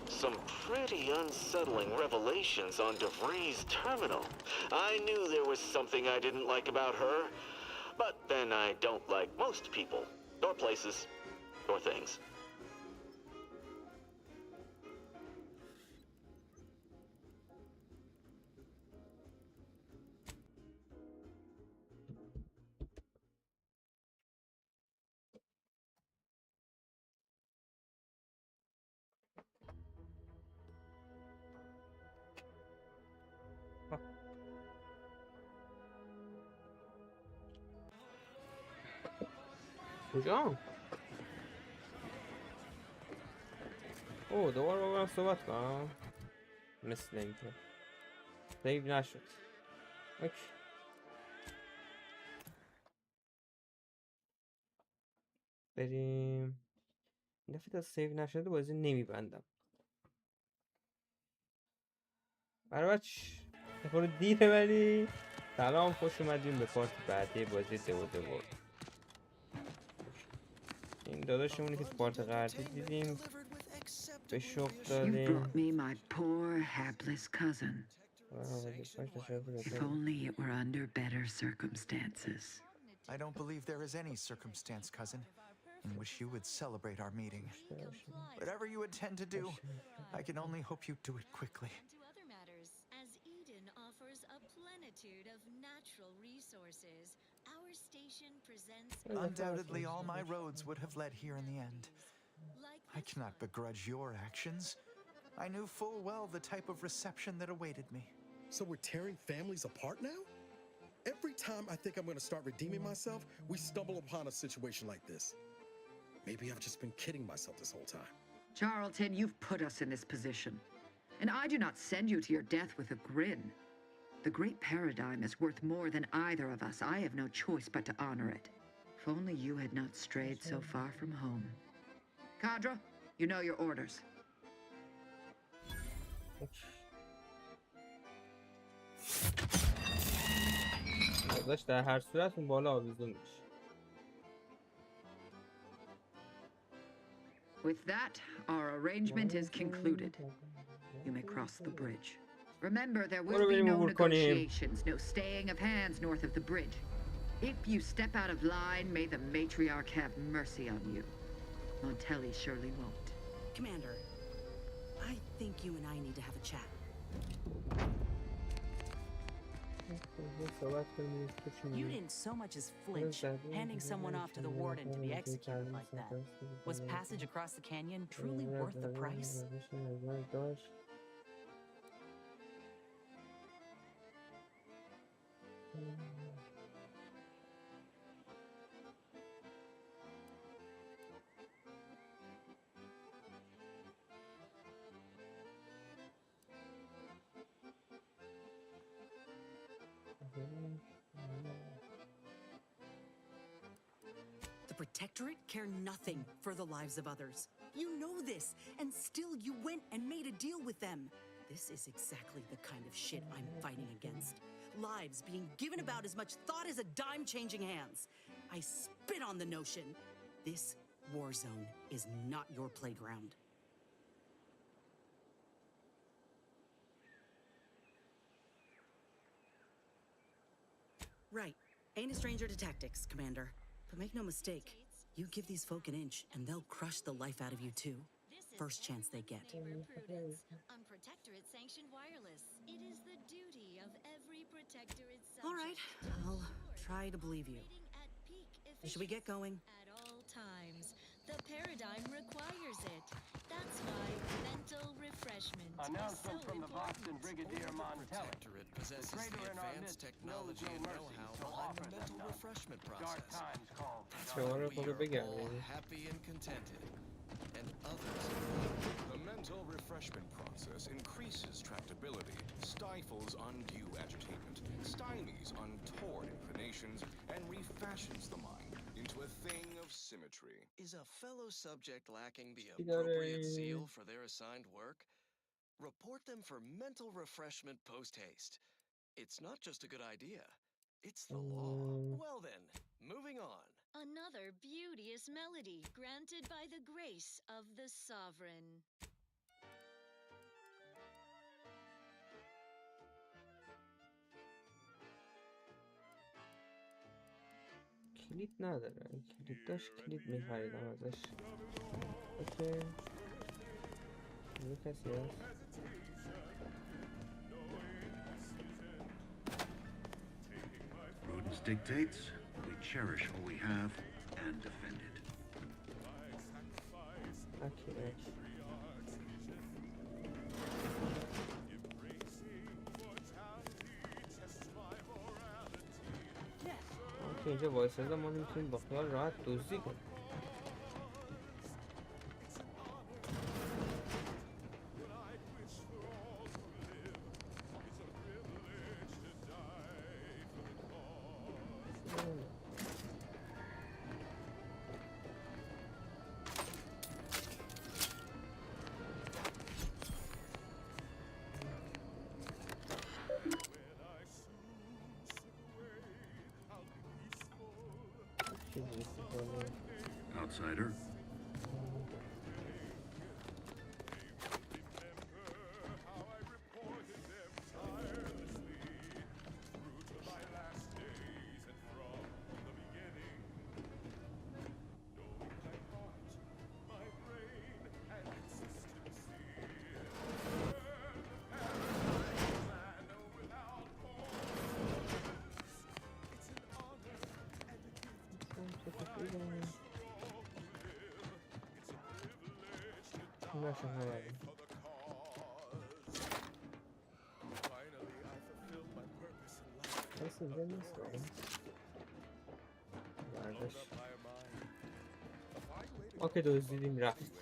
Some pretty unsettling revelations on DeVries' terminal. I knew there was something I didn't like about her, but then I don't like most people, or places, or things. کجا؟ اوه دوباره با من صحبت کنم مثل اینکه سیو نشد. اوکی. بریم این دفعه تا سیو نشده بازی نمیبندم. برای بچه یه خورده دیره ولی سلام، خوش اومدیم به پارت بعدی بازی دو. این داداشمونی که پارت قبلی دیدیم به شوق دادیم. If only it were under better circumstances. I don't believe there is any circumstance, cousin, in which you would celebrate our meeting. Whatever you intend to do, I can only hope you do it quickly. As Eden offers a plenitude of natural resources, our station presents Undoubtedly, all my roads would have led here in the end. I cannot begrudge your actions. I knew full well the type of reception that awaited me. So we're tearing families apart now? Every time I think I'm going to start redeeming myself, we stumble upon a situation like this. Maybe I've just been kidding myself this whole time. Charlton, you've put us in this position. And I do not send you to your death with a grin. The great paradigm is worth more than either of us. I have no choice but to honor it. If only you had not strayed so far from home. Cadra, you know your orders. داداش در هر صورت اون بالا آویزون میشه. With that, our arrangement is concluded. You may cross the bridge. Remember, there will be no negotiations, no staying of hands north of the bridge. If you step out of line, may the matriarch have mercy on you. Montelli surely won't. Commander, I think you and I need to have a chat. You didn't so much as flinch, handing someone off to the warden to be executed like that. Was passage across the canyon truly worth the price? The Protectorate care nothing for the lives of others. You know this, and still you went and made a deal with them. This is exactly the kind of shit I'm fighting against. Lives being given about as much thought as a dime changing hands. I spit on the notion. This war zone is not your playground. Right. Ain't a stranger to tactics, Commander. But make no mistake, you give these folk an inch and they'll crush the life out of you too. First chance they get. on Protectorate-sanctioned wireless. It is the duty of every Protectorate subject. All right, I'll try to believe you. Should we get going? At all times. The paradigm requires it. That's why mental refreshment Announcement is so from the Boston important. Brigadier Montelli. Protectorate possesses The the traitor in our advanced midst technology knows and no mercy know-how to behind offer the them mental none. refreshment Dark process. times call. That's why we Sonra are all bigger. happy and contented, and others. The mental refreshment process increases tractability, stifles undue agitation, stymies untoward inclinations, and refashions the mind into a thing of symmetry. Is a fellow subject lacking the appropriate zeal for their assigned work? Report them for mental refreshment post-haste. It's not just a good idea, it's the law. Well then, Moving on. Another beauteous melody granted by the grace of the sovereign. کلید نداره. کلید داشت کلید می‌خریدم ازش. اوکی. یه کسی هست. Prudence dictates we cherish all we have and defend it. اوکی. اوکی اینجا وایساده ما نمیتونیم با خیال راحت دزدی کنیم. Outsider. اوکی دزدیدیم رفت.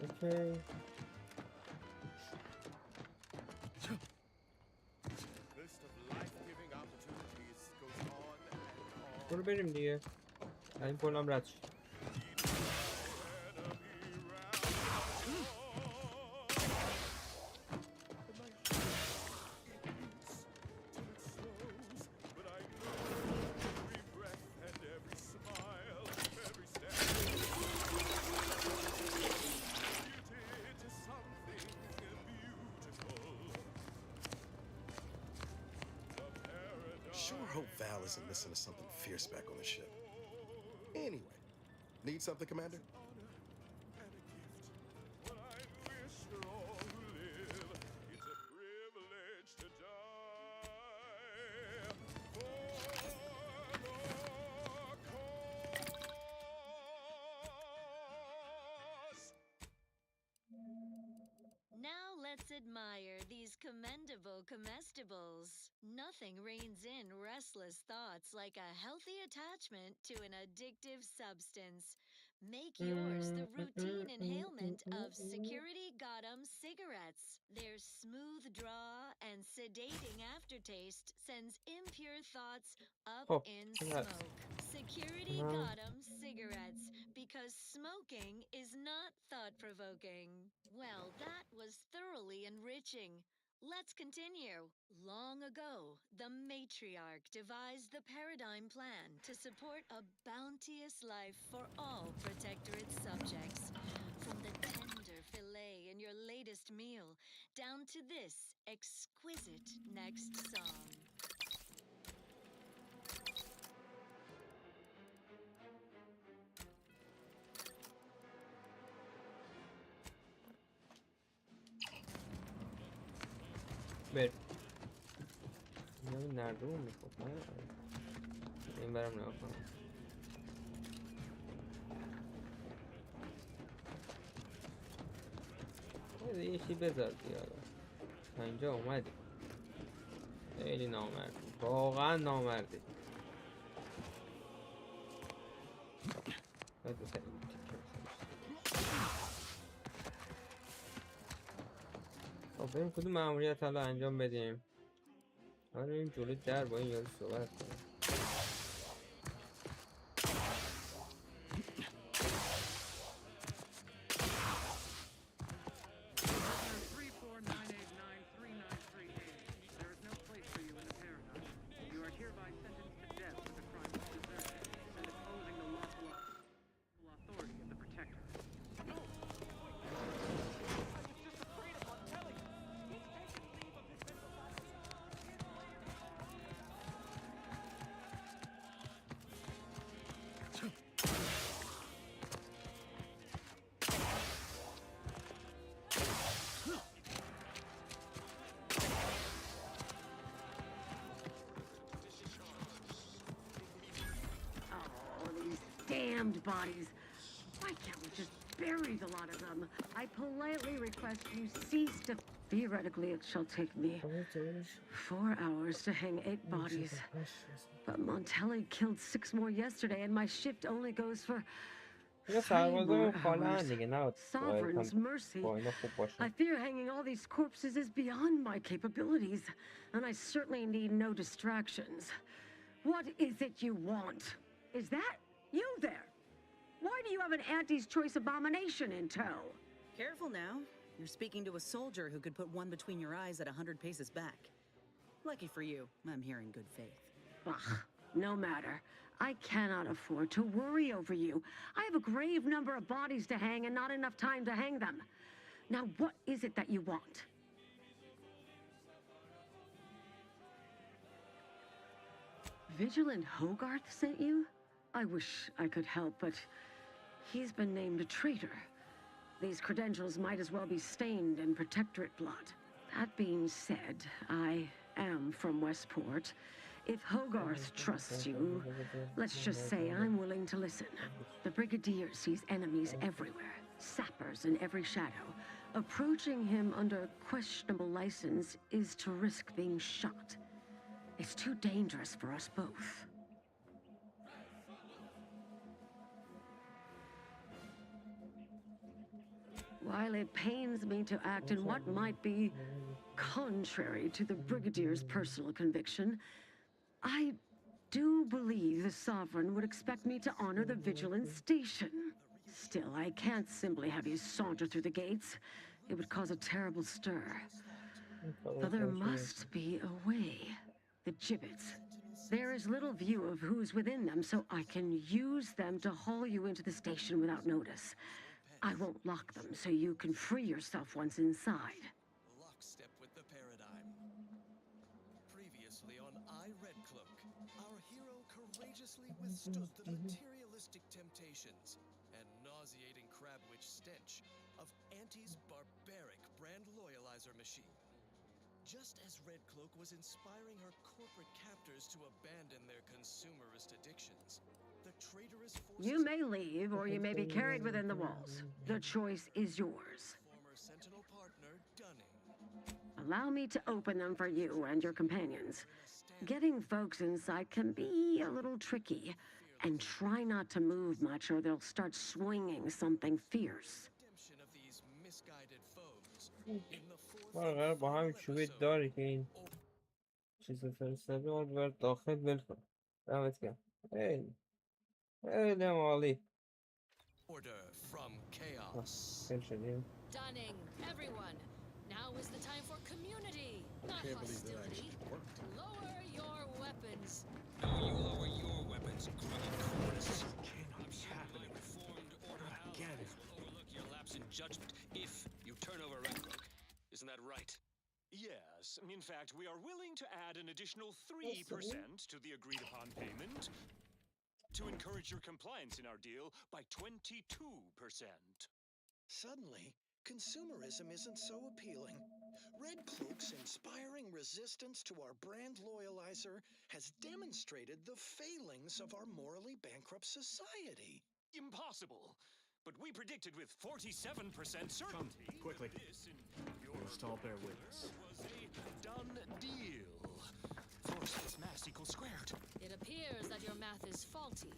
اوکی برو بریم دیگه. این پولم رد شد. Sure hope Val isn't missing something fierce back on the ship. Anyway, need something, Commander? Now let's admire these commendable comestibles. Nothing reins in restless thoughts like a healthy attachment to an addictive substance. Make yours the routine inhalement of Security Gotham cigarettes. Their smooth draw and sedating aftertaste sends impure thoughts up in smoke. Security Gotham cigarettes, because smoking is not thought-provoking. Well, that was thoroughly enriching. Let's continue. Long ago, the matriarch devised the paradigm plan to support a bounteous life for all protectorate subjects. From the tender fillet in your latest meal, down to this exquisite next song. بریم. این نردون میخواد نه؟ این برم نگاه کنم. یکی بذار دیاره. تا اینجا اومدی. خیلی نامردی. واقعا نامردی. خب بریم کدوم مأموریت حالا انجام بدیم. حالا بریم جلوی در با این یارو صحبت کنیم. damned bodies. Why can't we just bury the lot of them? I politely request you cease to... Theoretically, it shall take me 4 hours to hang 8 bodies. But Montelli killed 6 more yesterday, and my shift only goes for 3 more hours. Sovereign's mercy. I fear hanging all these corpses is beyond my capabilities, and I certainly need no distractions. What is it you want? Is that you there? Why do you have an Auntie's Choice abomination in tow? Careful now. You're speaking to a soldier who could put one between your eyes at 100 paces back. Lucky for you, I'm here in good faith. Ugh, no matter. I cannot afford to worry over you. I have a grave number of bodies to hang and not enough time to hang them. Now, what is it that you want? Vigilant Hogarth sent you? I wish I could help, but he's been named a traitor. These credentials might as well be stained in Protectorate blood. That being said, I am from Westport. If Hogarth trusts you, let's just say I'm willing to listen. The Brigadier sees enemies everywhere, sappers in every shadow. Approaching him under questionable license is to risk being shot. It's too dangerous for us both. While it pains me to act in what might be contrary to the Brigadier's personal conviction, I do believe the Sovereign would expect me to honor the Vigilance Station. Still, I can't simply have you saunter through the gates. It would cause a terrible stir. But there must be a way. The gibbets. There is little view of who's within them, so I can use them to haul you into the station without notice. I won't lock them, so you can free yourself once inside. Lockstep with the paradigm. Previously on Red Cloak, our hero courageously withstood the materialistic temptations and nauseating crab-witch stench of Auntie's barbaric brand loyalizer machine. Just as Red Cloak was inspiring her corporate captors to abandon their consumerist addictions, the traitorous forces... You may leave, or you may be carried within the walls. The choice is yours. Former Sentinel partner, Dunning. Allow me to open them for you and your companions. Getting folks inside can be a little tricky. And try not to move much, or they'll start swinging something fierce. Redemption of these misguided foes. In the قرار با هم چوبه داری که این چیز فرستاده اون بر داخل بلکن دمت گرم خیلی عالی Order from chaos. Dunning, everyone. Now is the time for community, not Can't believe that hostility. actually worked. Lower your weapons. No, you lower your weapons, grubby cornists. Cannot be happening. Reformed order allies will overlook your lapse in judgment if you turn over Red Cloak. Isn't that right? Yes. In fact, we are willing to add an additional 3% to the agreed-upon payment to encourage your compliance in our deal by 22%. Suddenly, consumerism isn't so appealing. Red Cloak's inspiring resistance to our brand loyalizer has demonstrated the failings of our morally bankrupt society. Impossible. But we predicted with 47% certainty. Come, quickly. Let's all bear witness. Was a done deal. Force plus mass equals squared. It appears that your math is faulty.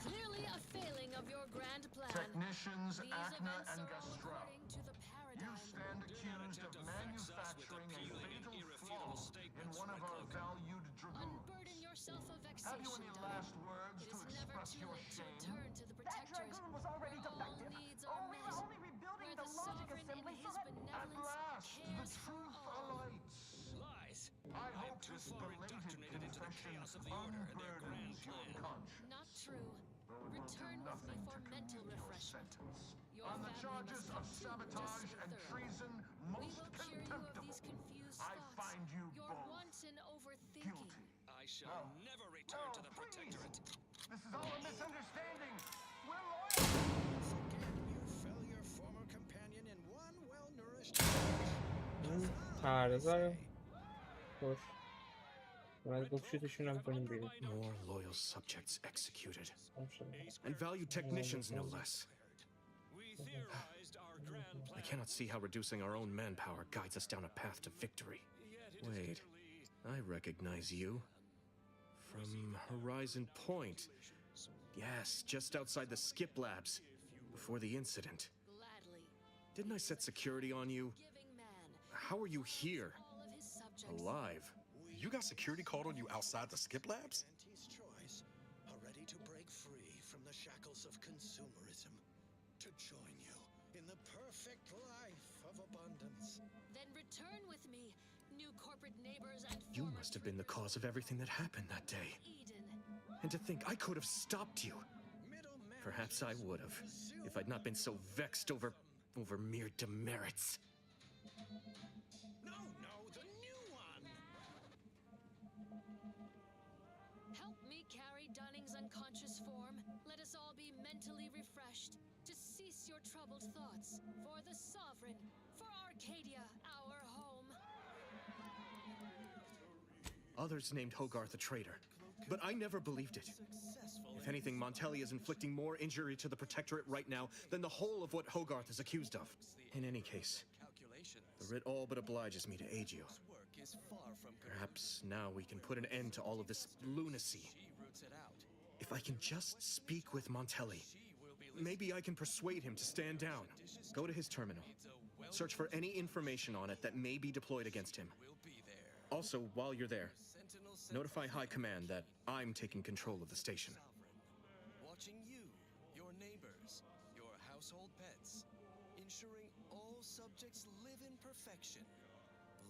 Clearly a failing of your grand plan. Technicians These Acna events and are Gastrow. according to the You paradigm. stand accused of manufacturing a fatal flaw in one of our valued dragoons. Unburden yourself of Have you vexation, any Dunning. last words It to is never express too your late to shame? return to the That protectorate. dragoon was already All defective. needs Oh, are we met. were only rebuilding Where the the logic sovereign assembly in so his that... At benevolence last, the cares for truth all. alights. Lies. I hope too this far belated indoctrinated into the confession chaos of the order and their grand unburdens your plan. conscience. Not true. Though it will do Return with me nothing for to mental commute your refreshment. sentence. Your On the family charges must of look too sabotage justly and thorough. treason, We most will cure you of contemptible. these confused I thoughts. find you Your both wanton overthinking. guilty. I shall never return to the please. Protectorate. This is all a misunderstanding. We're loyal. Forget you fell your former companion in one well-nourished... تعرضای خوش اومد گفت شوتشون هم کنیم بریم. More loyal subjects executed. And valued technicians, no less. I cannot see how reducing our own manpower guides us down a path to victory. Wait, I recognize you. From Horizon Point. Yes, just outside the skip labs. Before the incident. Didn't I set security on you? How are you here? Alive? You got security called on you outside the skip labs? Auntie's choice are ready to break free from the shackles of consumerism to join you in the perfect life of abundance. Then return with me, new corporate neighbors and You must have been the cause of everything that happened that day. And to think I could have stopped you. Perhaps I would have, if I'd not been so vexed over mere demerits. No, the new one! Help me carry Dunning's unconscious form. Let us all be mentally refreshed, to cease your troubled thoughts, for the Sovereign, for Arcadia, our home. Others named Hogarth a traitor, but I never believed it. If anything, Montelli is inflicting more injury to the Protectorate right now than the whole of what Hogarth is accused of. In any case, the writ all but obliges me to aid you. Perhaps now we can put an end to all of this lunacy. If I can just speak with Montelli, maybe I can persuade him to stand down. Go to his terminal. Search for any information on it that may be deployed against him. Also, while you're there, notify High Command that I'm taking control of the station. Watching you, your neighbors, your household pets, ensuring all subjects live in perfection,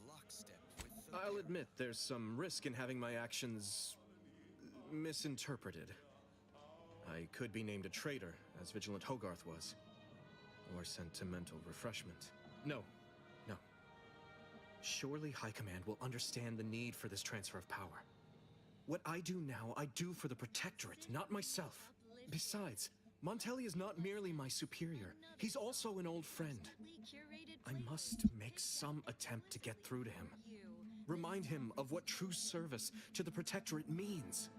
lockstep with the... I'll admit there's some risk in having my actions misinterpreted. I could be named a traitor, as Vigilant Hogarth was, or sent to mental refreshment. No. Surely High Command will understand the need for this transfer of power. What I do now, I do for the Protectorate, not myself. Besides, Montelli is not merely my superior. He's also an old friend. I must make some attempt to get through to him. Remind him of what true service to the Protectorate means.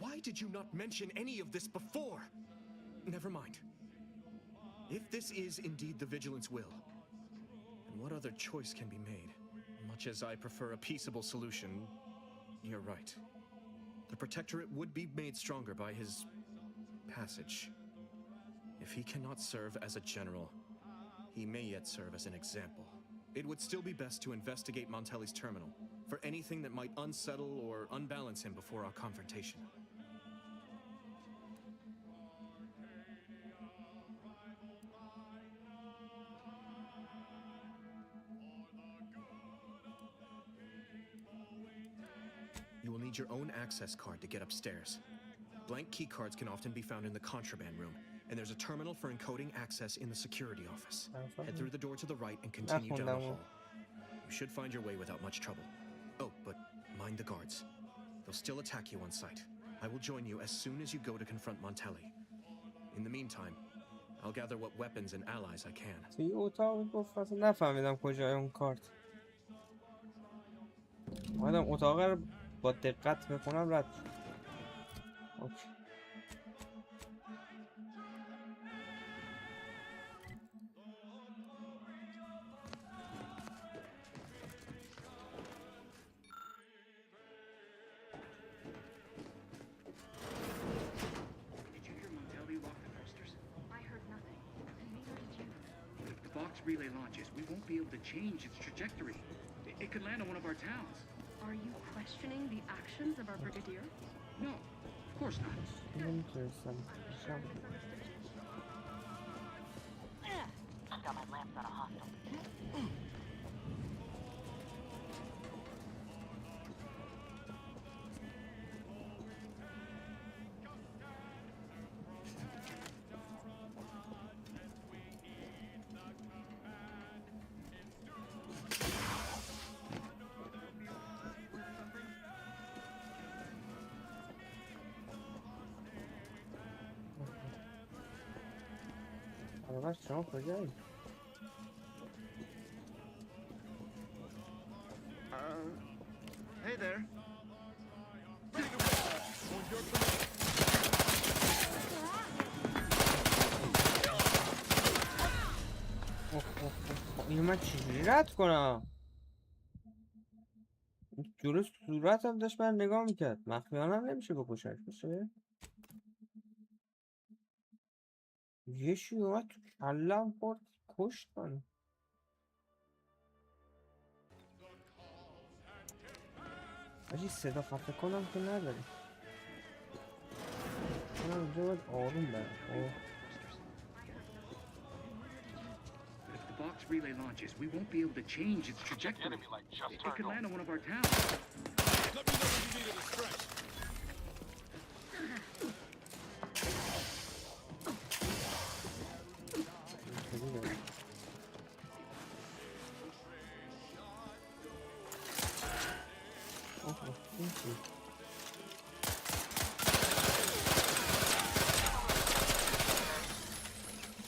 Why did you not mention any of this before? Never mind. If this is indeed the Vigilance will, then what other choice can be made? Much as I prefer a peaceable solution, you're right. The Protectorate would be made stronger by his passage. If he cannot serve as a general, he may yet serve as an example. It would still be best to investigate Montelli's terminal for anything that might unsettle or unbalance him before our confrontation. You will need your own access card to get upstairs. Blank key cards can often be found in the contraband room, and there's a terminal for encoding access in the security office. Head through the door to the right and continue down the hall. You should find your way without much trouble. Oh, but mind the guards. They'll still attack you on sight. I will join you as soon as you go to confront Montelli. In the meantime, I'll gather what weapons and allies I can. توی اتاق گفت اصلا نفهمیدم کجای اون کارت. اومدم اتاق رو با دقت بخونم رد شد. اوکی. Did you hear Montelli lock the thrusters? I heard nothing, and neither did you. If the box relay launches, we won't be able to change its trajectory. It could land on one of our towns. Are you questioning the actions of our brigadier? No, of course not. نمیتونستم بشم. Got my lamps on a hostile. برابر شما کجایی؟ Hey there. اینو من چجوری رد کنم؟ جلو صورتم داشت من نگاه میکرد. مخفیانه هم نمیشه بکشش بشه. یه شی اومد تو کلم خورد کشت من. آجی صدا خفه کنم که نداره. من اینجا باید آروم برم. If the box relay launches, we won't be able to change its trajectory. It could land on one of our towns. Let me know when you need a stretch.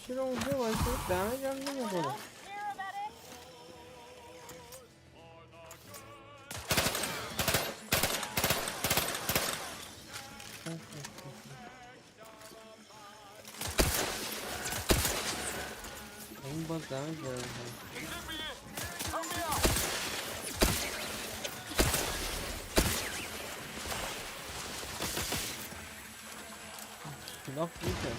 چرا اونجا وایسه دمج هم نمیخوره؟ این باز دمج داره. لاف میشه.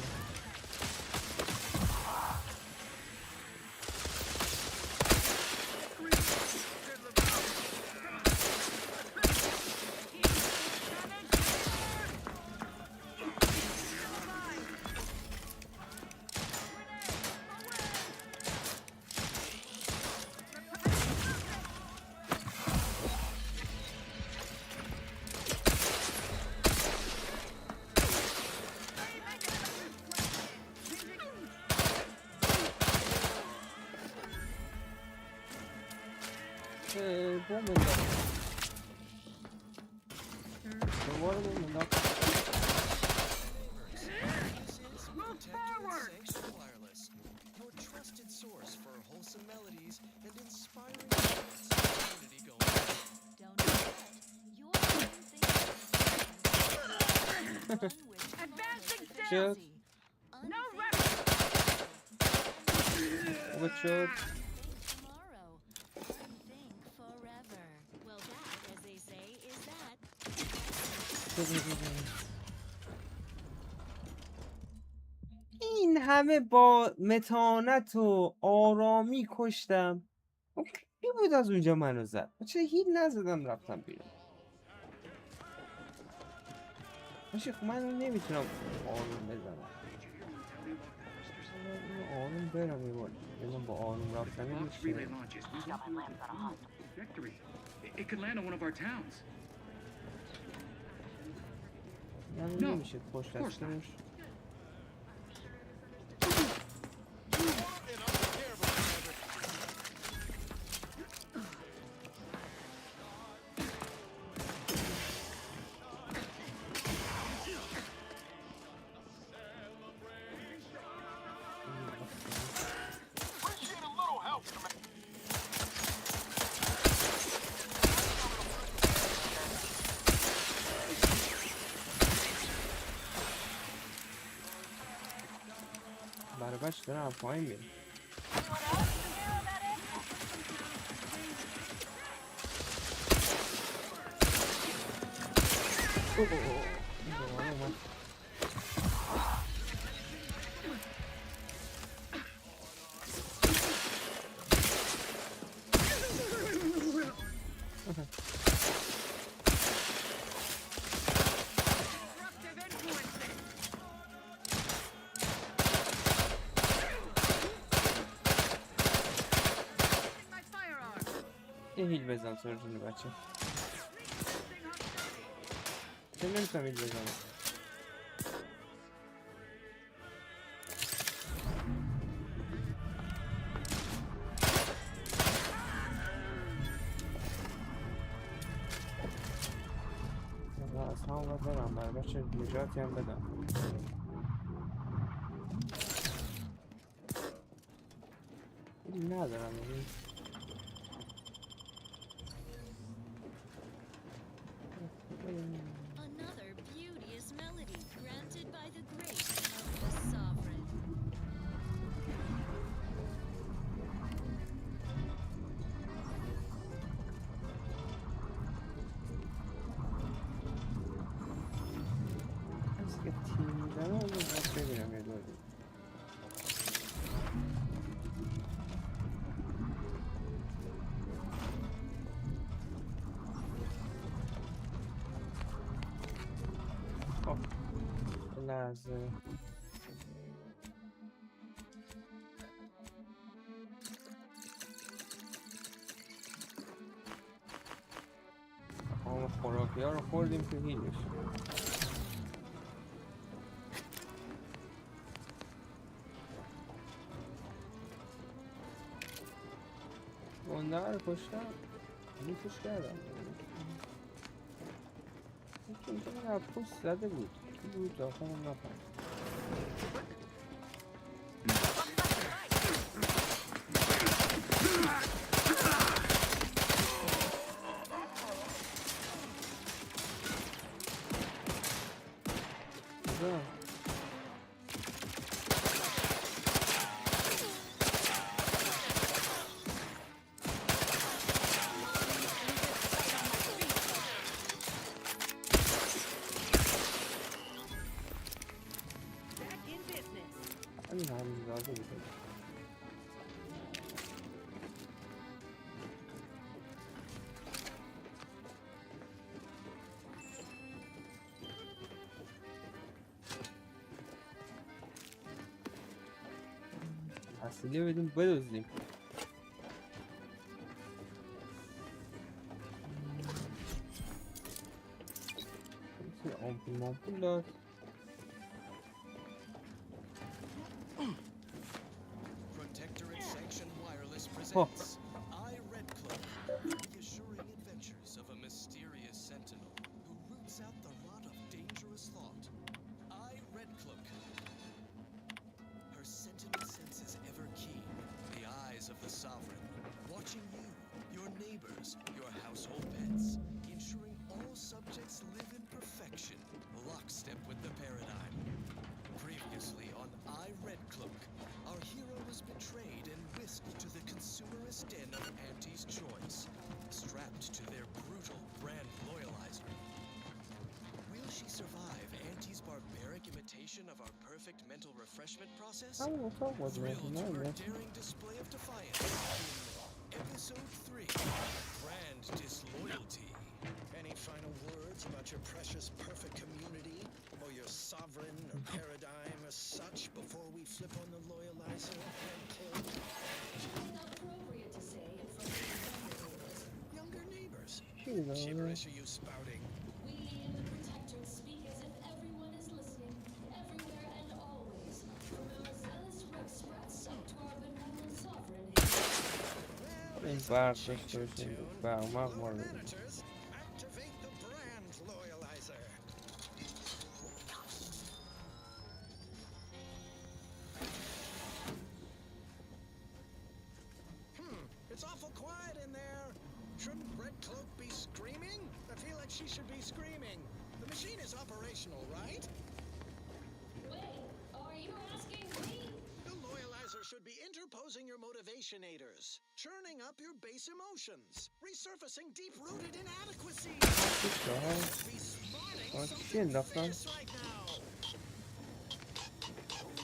بوم بنداز. دوباره بوم بنداز. Your trusted source for wholesome melodies and inspiring moments of community going on. Don't forget, you're Advancing Shoot. No rest. Good shot. tomorrow. Think forever. Well, that, as they say, is that. این همه با متانت و آرامی کشتم. کی بود از اونجا منو زد؟ چه هیل نزدم رفتم بیرون. باشه خب من نمیتونم آروم بزنم. آروم برم یه بار. من با آروم رفتن نمیشه. It could land on one of our towns. نمیشه پشت دستش. برابرش دارم پایین میرم. یه هیل بزن سرجون بچه. چه نمیتونم هیل بزنم. از همون باید برم برای بچه نجاتی هم بدم. ندارم این Another beauteous melody granted by the grace of the sovereign. کسی که تیم میزنه اون رو باید ببینم یه دور دید. خب یه لحظه تمام خوراکی ها رو خوردیم که هیچ گنده رو کشتم نیستش کردم یکی اینجا من از پوست زده بود کی بود داخل هم نفهم همین همین زاده بود اصلی بدیم بدوزیم آمپول مامپول داد Protectorate Sanctioned Wireless presents I Red Cloak, reassuring adventures of a mysterious sentinel who roots out the rot of dangerous thought. I Red Cloak. Her sentinel senses ever keen, the eyes of the sovereign, watching you, your neighbors, your household pets, ensuring all subjects live in perfection, lockstep with the paradigm. Previously on I Red Cloak, our hero was betrayed and whisked to the consumerist den of Auntie's Choice, strapped to their brutal brand loyalizer. Will she survive Auntie's barbaric imitation of our perfect mental refreshment process? Thrilled to her daring display of defiance in Episode 3, Brand Disloyalty. Any final words about your precious perfect community or your sovereign or paradigm as such before we flip on the loyalizer and cloak? Inappropriate to say in front of Younger neighbors. Younger neighbors. Gibberish are you spouting? We in the Protectorate speak as if everyone is listening, everywhere and always, from our zealous Rex Sprats up to our benevolent sovereign. این برق داشته باشیم برق ما رو ببینیم Activate the brand loyalizer. It's awful quiet in there. Shouldn't Red Cloak be screaming? I feel like she should be screaming. The machine is operational, right? Wait, are you asking me? The loyalizer should be interposing your motivationators, churning up your base emotions, resurfacing deep-rooted inadequacies. Be smarting something fierce right now.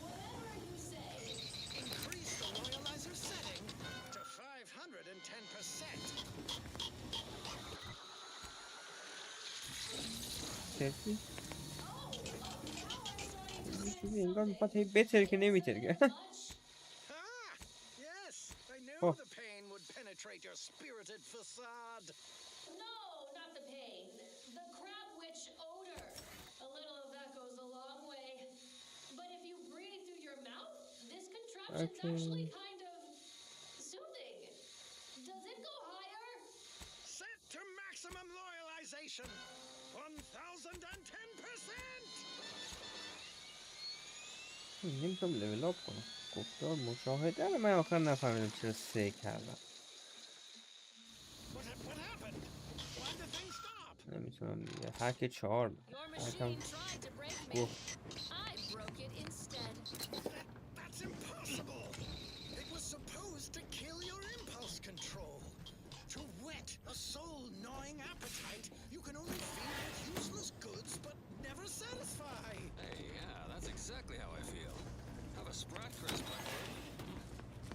Whatever you say. Increase the loyalizer setting to 510%. سلفی چیزی انگار میخواد هی بتر که نمیترگه Yes, I knew the pain would penetrate your spirited facade. No, not the pain. The crab witch odor. A little of that goes a long way. But if you breathe through your mouth, this contraption's actually kind of soothing. Does it go higher? Set to maximum loyalization. 1010%. نمیتونم لیول اپ کنم گفتار مشاهده رو من آخر نفهمیدم چرا 3 کردم. نمیتونم دیگه. هر که 4 میگه. هرکم گفت. That's impossible! It was supposed to kill your impulse control. To whet a soul-gnawing appetite, you can only feed with useless goods but never satisfy. Hey, yeah, that's exactly how I feel. Have a Sprat Crisp, my friend.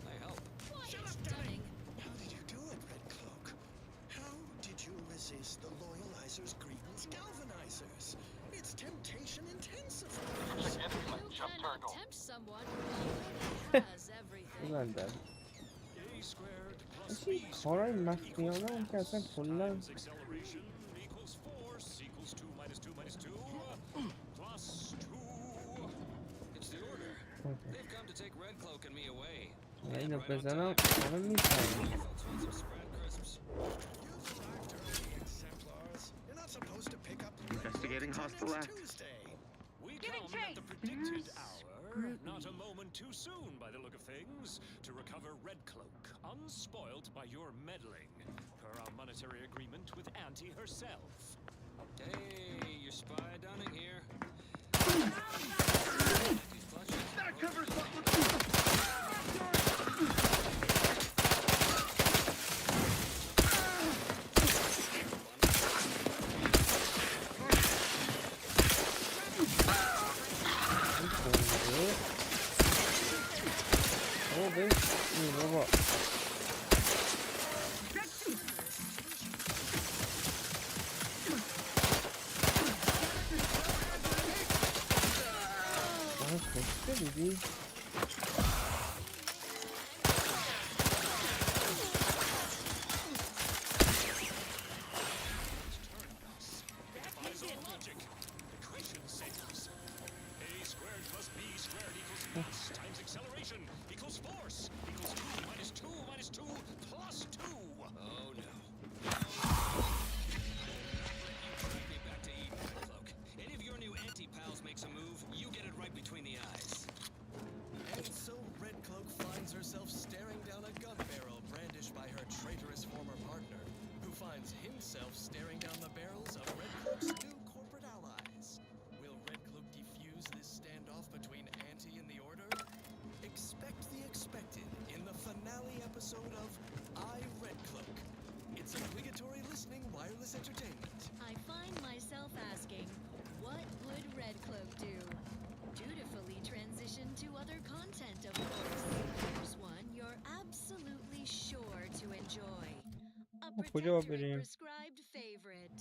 They help. Shut up, Dunning! How did you do it, Red Cloak? How did you resist the Loyalizer's grievance galvanizers? It's temptation intensifiers. You cannot tempt someone who already has everything. ببندم. این کارهای مخفیانه هم که اصلا کلن Acceleration equals force equals 2 minus 2 minus 2 plus 2. It's the order. They've come to take Red Cloak and me away. اینو بزنم الان میفهمم. Investigating hostile act. We come at the predicted hour, not a moment too soon by the look of things, to recover Red Cloak, unspoilt by your meddling, per our monetary agreement with Auntie herself. Hey, your spy Dunning here. That covers what بابا کشته دیدی؟ Times acceleration equals force equals 2 minus 2 minus 2 plus 2. Oh no. Take me back to Eden, Red Cloak. Any of your new anti-pals makes a move, you get it right between the eyes. And so Red Cloak finds herself staring down a gun barrel brandished by her traitorous former partner, who finds himself staring down the barrels of Red Cloak's new corporate allies. Will Red Cloak defuse this standoff between Auntie and the Order? Expect the expected in the finale episode of I, Red Cloak. It's obligatory listening wireless entertainment. I find myself asking, what would Red Cloak do? Dutifully transition to other content, of course. Here's one you're absolutely sure to enjoy. A protectorate prescribed favorite.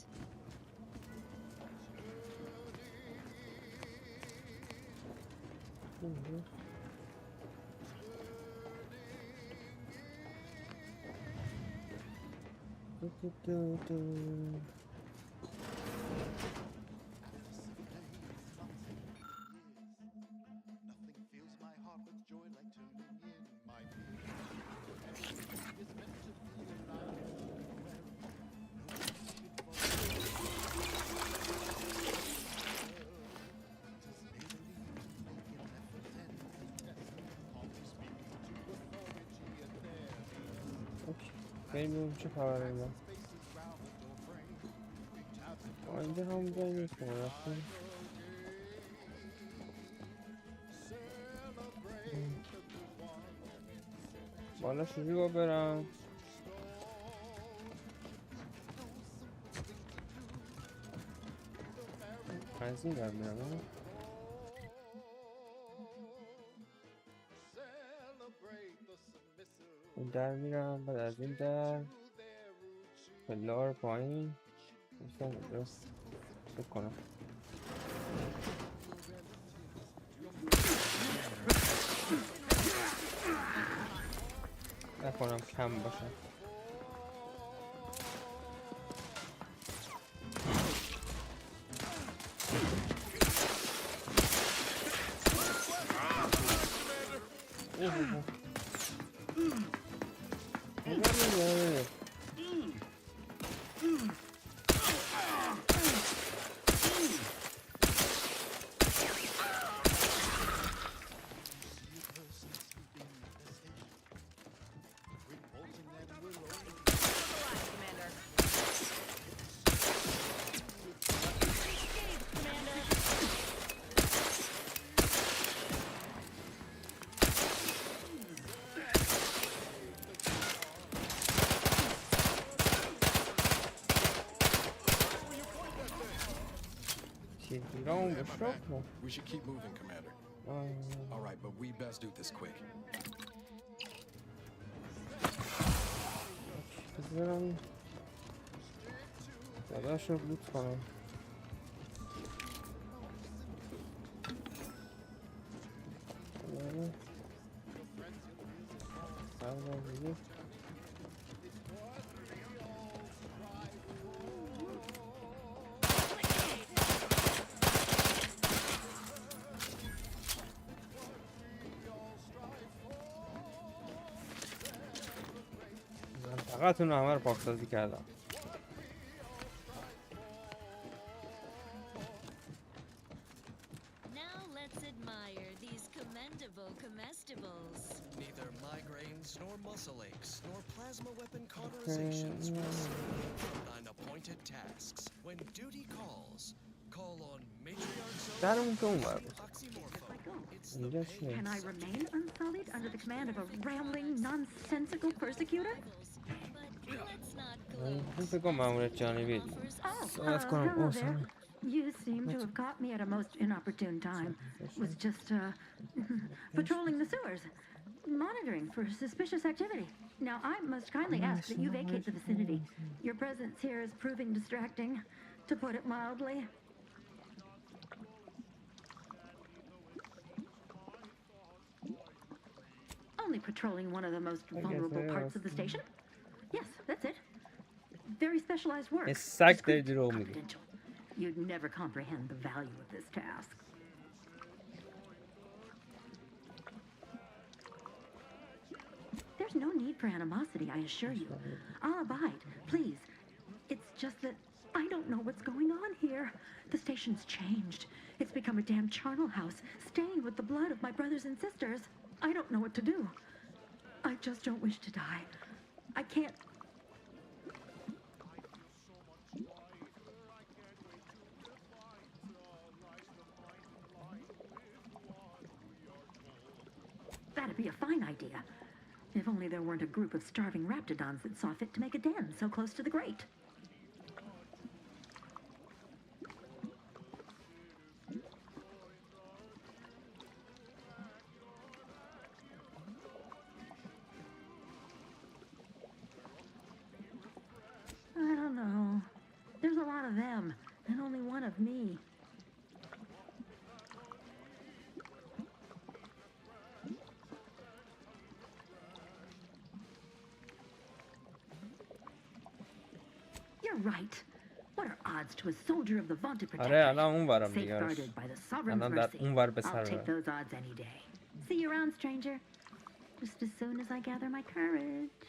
بریم چه خبره اینا اینجا هم جایی نیست که ما رفتیم بالا شروعی با برم از این در میرم این در میرم بعد از این در پلار پایین میشتم اینجا چک کنم نکنم کم باشه بگیرم بشرب کن. We should keep moving, Commander. All right, but we best do this quick. بذارم داداش رو لوت کنم. فقط اون همه رو پاکسازی کردم. Now let's admire these commendable comestibles. Neither migraines, nor muscle aches, nor plasma weapon cauterizations will save from thine appointed tasks. When duty calls, call on matriarchs of درمون که اون بر بود. اینجا چیه؟ Can I remain unsullied under the command of a rambling, nonsensical persecutor? این فکر کنم ماموریت جانبی دید. صحبت کنم. Hello there. You seem to have caught me at a most inopportune time. Was just patrolling the sewers, monitoring for suspicious activity. Now I must kindly ask that you vacate the vicinity. Your presence here is proving distracting, to put it mildly. Only patrolling one of the most vulnerable parts of the station? Yes, that's it. Very specialized work. Confidential. You'd never comprehend the value of this task. There's no need for animosity, I assure you. I'll abide, please. It's just that I don't know what's going on here. The station's changed. It's become a damn charnel house, stained with the blood of my brothers and sisters. I don't know what to do. I just don't wish to die. I can't... That'd be a fine idea. If only there weren't a group of starving raptidons that saw fit to make a den so close to the grate. I don't know. There's a lot of them, and only one of me. You're right. What are odds to a soldier of the vaunted protectorate? Safeguarded by the sovereign's mercy. I'll take those odds any day. See you around, stranger. Just as soon as I gather my courage.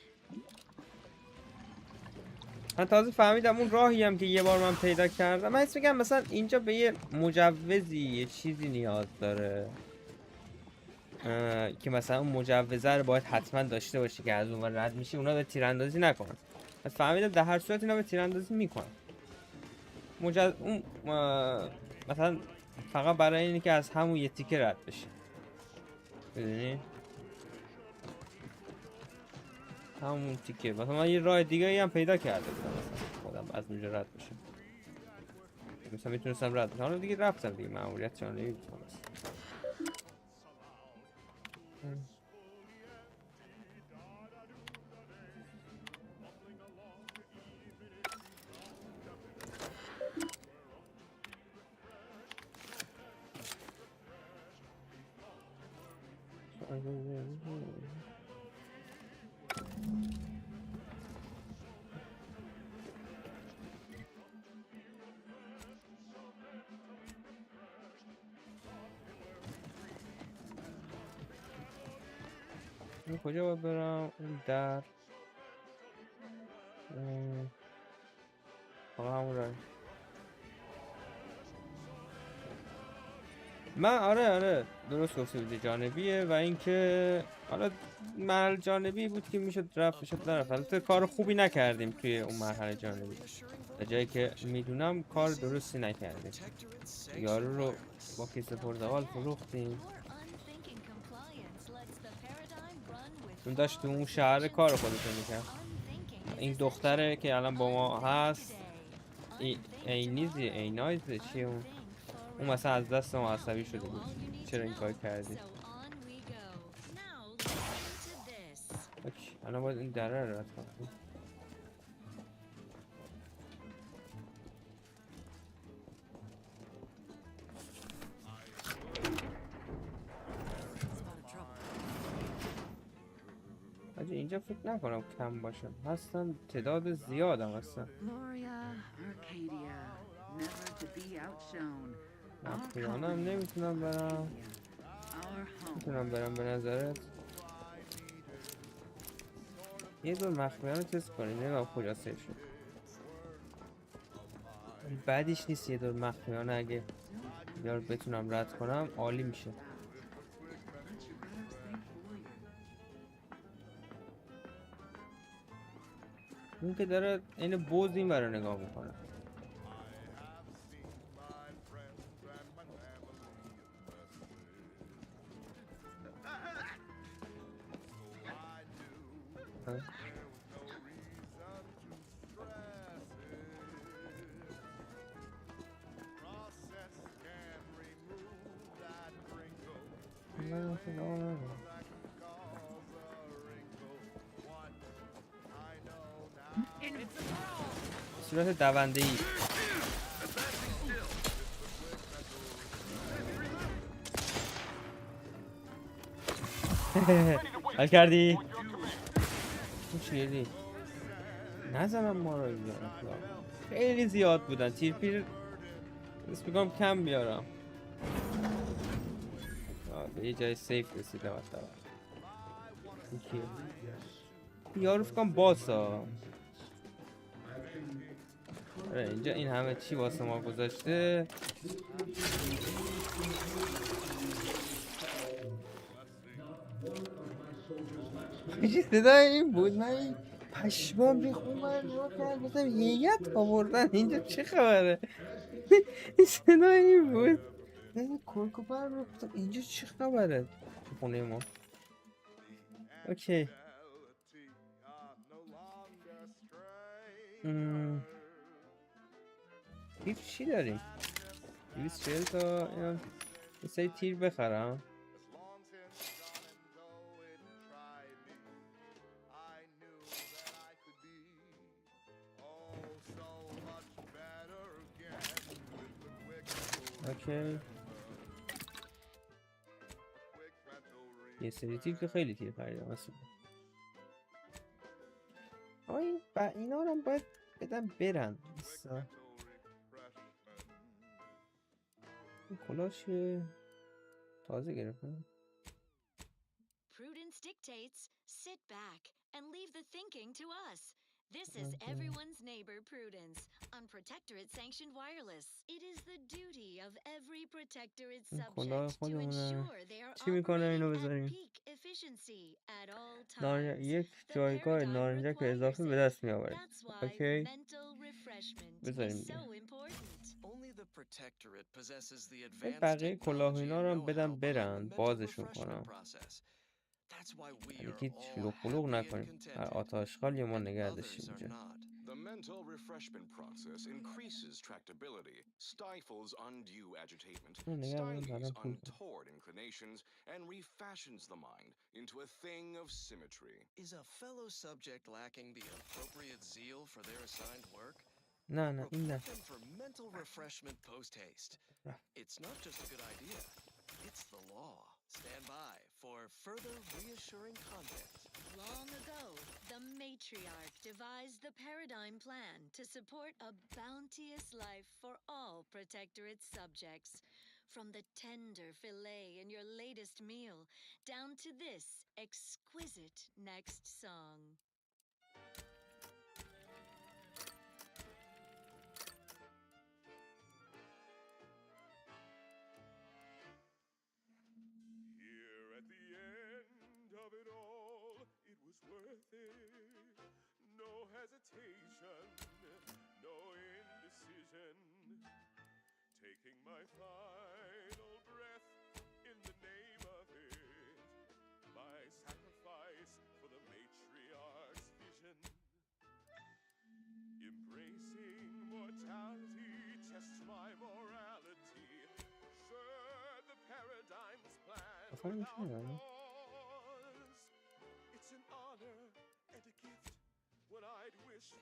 من تازه فهمیدم اون راهی هم که یه بار من پیدا کردم. من میگم مثلا اینجا به یه مجوزی یه چیزی نیاز داره که مثلا اون مجوزه رو باید حتما داشته باشی که از اون رد میشی اونا به تیراندازی نکنن. من فهمیدم در هر صورت اینا به تیراندازی میکنن. اون مثلا فقط برای اینه که از همون یه تیکه رد بشی. ببینی؟ همون تیکه. مثلا من یه راه دیگه هم پیدا کرده بودم مثلا خودم از اونجا رد بشم. مثلا میتونستم رد بشم. حالا دیگه رفتم دیگه ماموریت جانبی بود. کجا باید برم؟ اون در همون رای من آره درست گفته بودی جانبیه و اینکه حالا مرحله جانبی بود که میشد رفت بشد نرفت. البته کار خوبی نکردیم توی اون مرحله جانبی تا جایی که میدونم کار درستی نکردیم. یارو رو با کیسه پرتقال فروختیم. اون داشت تو اون شهر کار خودشو میکرد. این دختره که الان با ما هست اینایزه چیه اون اون مثلا از دست ما عصبی شده بود چرا این کار کردی. اوکی الان باید این دره رو رد کنم. اینجا فکر نکنم کم باشم، هستن تعداد زیادم هستن. مخفیانه هم نمیتونم برم. میتونم برم به نظرت؟ یه دور مخفیانه تست کنیم نمیم کجا سیف شد. بعدیش نیست یه دور مخفیانه اگه یار بتونم رد کنم عالی میشه. اون که داره این بوز این برای نگاه میکنه. صورت دونده ای حال کردی؟ چیلی؟ نزنم ما رو اینجا خیلی زیاد بودن تیر پیر بس بگم کم بیارم. به یه جای سیف رسیدم حتی یارو فکرم باسا. آره اینجا این همه چی واسه ما گذاشته. چی صدای این بود؟ من پشمام ریخون من نگاه کردم گفتم هیئت آوردن اینجا چه خبره؟ این صدای این بود. من کلکوپر رو گفتم اینجا چه خبره تو خونه ما. اوکی تیر چی داریم؟ 240 تا اینا یه سری تیر بخرم. اوکی یه سری تیر که خیلی تیر خریدم اصلا. اینا رو هم باید بدم برن. این کلاش تازه گرفتم. Prudence dictates, sit back and leave the thinking to us. This is everyone's neighbor Prudence on Protectorate sanctioned wireless. It is the duty of every Protectorate subject to ensure they are operating at peak efficiency at all times. یک جایگاه نارنجک به اضافه به دست می آورد. اوکی بذاریم بقیه کلاه اینا رو بدم برن بازشون کنم. یکی شلوغ پلوغ نکنیم هر آتاشخال یه ما نگه داشتیم اینجا. The mental refreshment process increases tractability, stifles undue agitation, stymies untoward inclinations, and refashions the mind into a thing of symmetry. Is a fellow subject lacking the appropriate zeal for their assigned work? نه این نه. Report them for mental refreshment post-haste. It's not just a good idea, it's the law. Stand by for further reassuring content. Long ago, the matriarch devised the paradigm plan to support a bounteous life for all Protectorate subjects. From the tender fillet in your latest meal, down to this exquisite next song. No hesitation, no indecision, taking my final breath in the name of it, my sacrifice for the matriarch's vision, embracing mortality tests my morality, اصلا میشه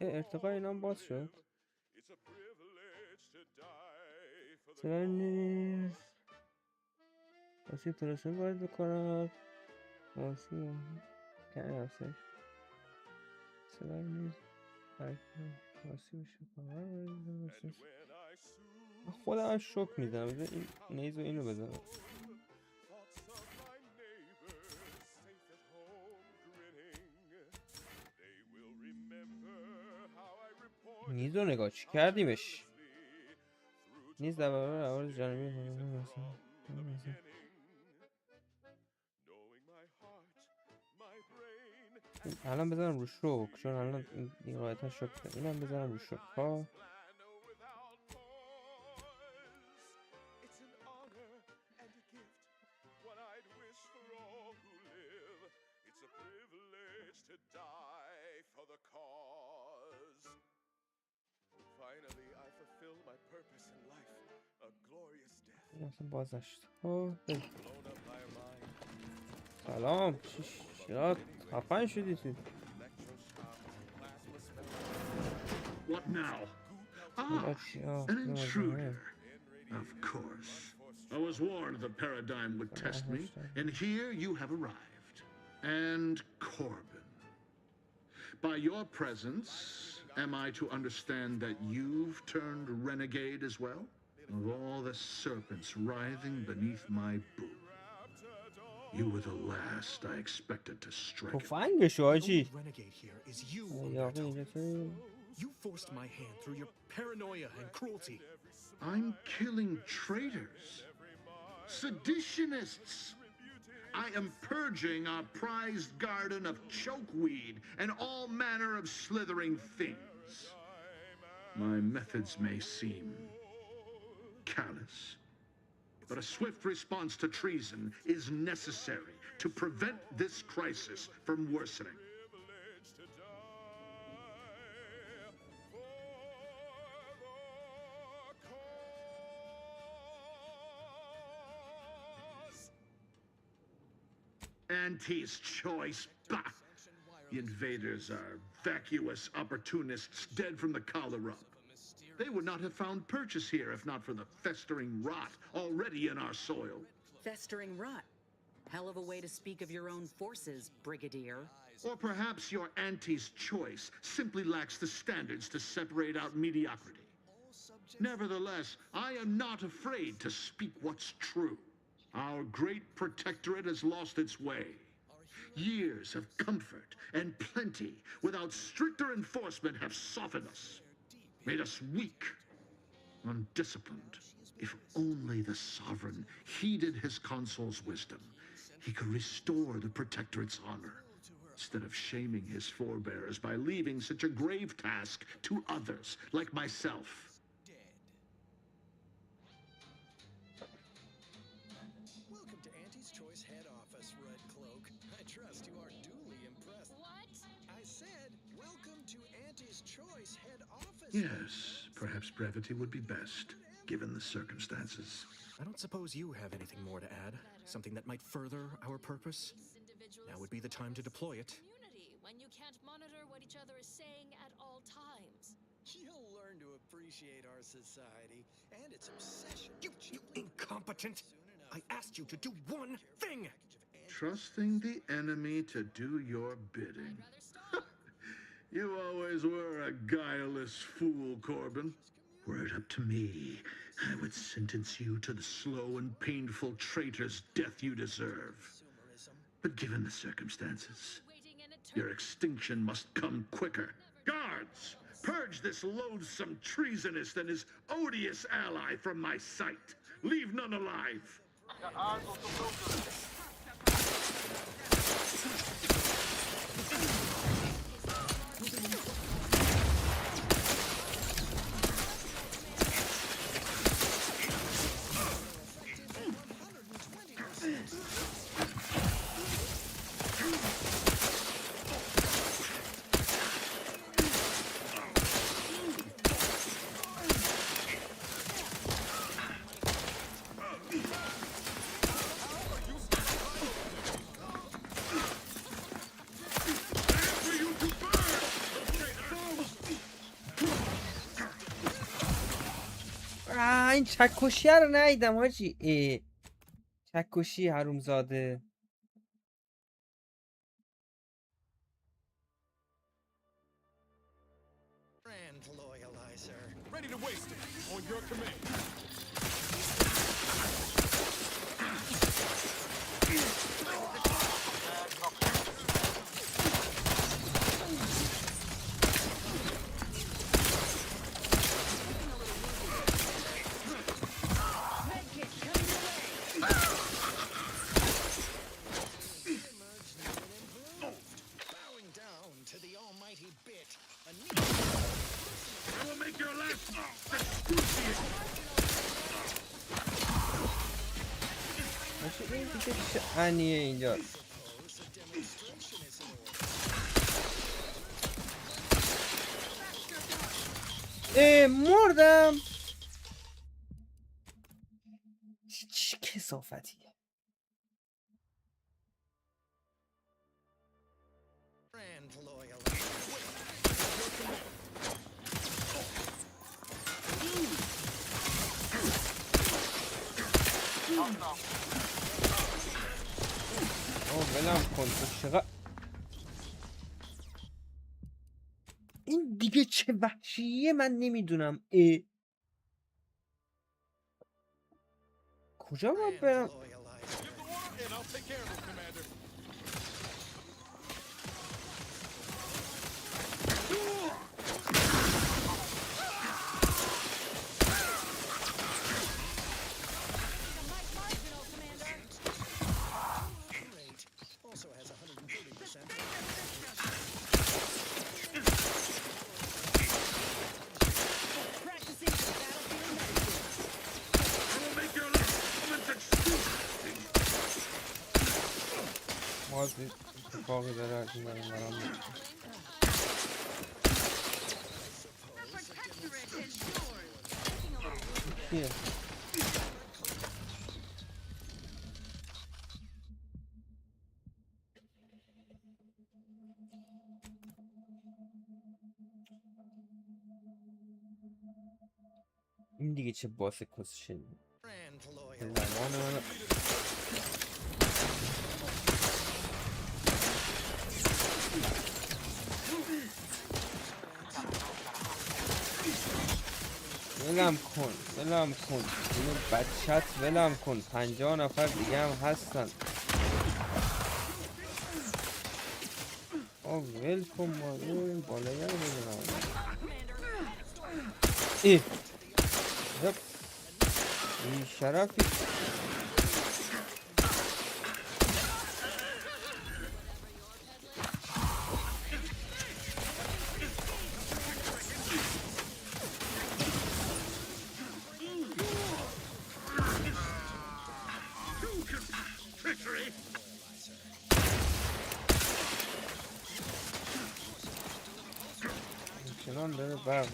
ارتقای اینام باز شد. چرا نیست بازی تلسون باید بکنم بازی کنه افسش چرا نیست بازی میشه خودم هم شک میدم این نیز و اینو بزنم نیز رو نگاه چی کردیمش نیز در برابر عوارض جانبی الان بذارم رو شوک چون الان این رایتا شوک ده اینم بذارم رو شوک ها اصلا باز نشد سلام چرا خفن شدی تو What now? Ah, an intruder. Of course. I was warned the paradigm would test me, and here you have arrived. And Corbin. By your presence, am I to understand that you've turned renegade as well? Of all the serpents writhing beneath my boot, you were the last I expected to strike. The only renegade here is you, Umberto. You forced my hand through your paranoia and cruelty. I'm killing traitors, seditionists. I am purging our prized garden of chokeweed and all manner of slithering things. My methods may seem callous, but a swift response to treason is necessary to prevent this crisis from worsening. Auntie's choice. Bah! The invaders are vacuous opportunists dead from the collar up. They would not have found purchase here if not for the festering rot already in our soil. Festering rot? Hell of a way to speak of your own forces, Brigadier. Or perhaps your auntie's choice simply lacks the standards to separate out mediocrity. Nevertheless, I am not afraid to speak what's true. Our great protectorate has lost its way. Years of comfort and plenty without stricter enforcement have softened us, made us weak, undisciplined. If only the sovereign heeded his consul's wisdom, he could restore the protectorate's honor, instead of shaming his forebears by leaving such a grave task to others like myself. Welcome to Auntie's Choice head office, Red Cloak. I trust you are duly impressed. What? I said, welcome to Auntie's Choice head office. Yes, perhaps brevity would be best, given the circumstances. I don't suppose you have anything more to add? Something that might further our purpose? Now would be the time to deploy it. When you can't monitor what each other is saying at all times. You'll learn to appreciate our society and its obsession. You incompetent! I asked you to do one thing! Trusting the enemy to do your bidding. You always were a guileless fool, Corbin. Were it up to me, I would sentence you to the slow and painful traitor's death you deserve. But given the circumstances, your extinction must come quicker. Guards, purge this loathsome treasonist and his odious ally from my sight. Leave none alive. این چکشیه رو ندیدم حاجی. چکشی حرومزاده. Brand loyalizer. Ready to waste it. On your command. Bowing down to the almighty bit. I will make your last excruciating. باشه این دیگه شعنیه اینجا. مردم. چه کثافتیه. Brand loyalizer. ولم کن تو چقدر این دیگه چه وحشیه من نمیدونم. کجا باید برم؟ And I'll take care of it, Commander. Also has 130%. Practicing for battlefield medicine. I will make your last moments excruciating. باز اتفاقی داره از این برم میفته. کیه؟ این دیگه چه باس کسشنی. زمان منو ولم کن ولم کن اینو بچت ولم کن. 50 نفر دیگه هم هستن. ول کن ما این بالایی رو بزنم. این شرفی چنان داره برق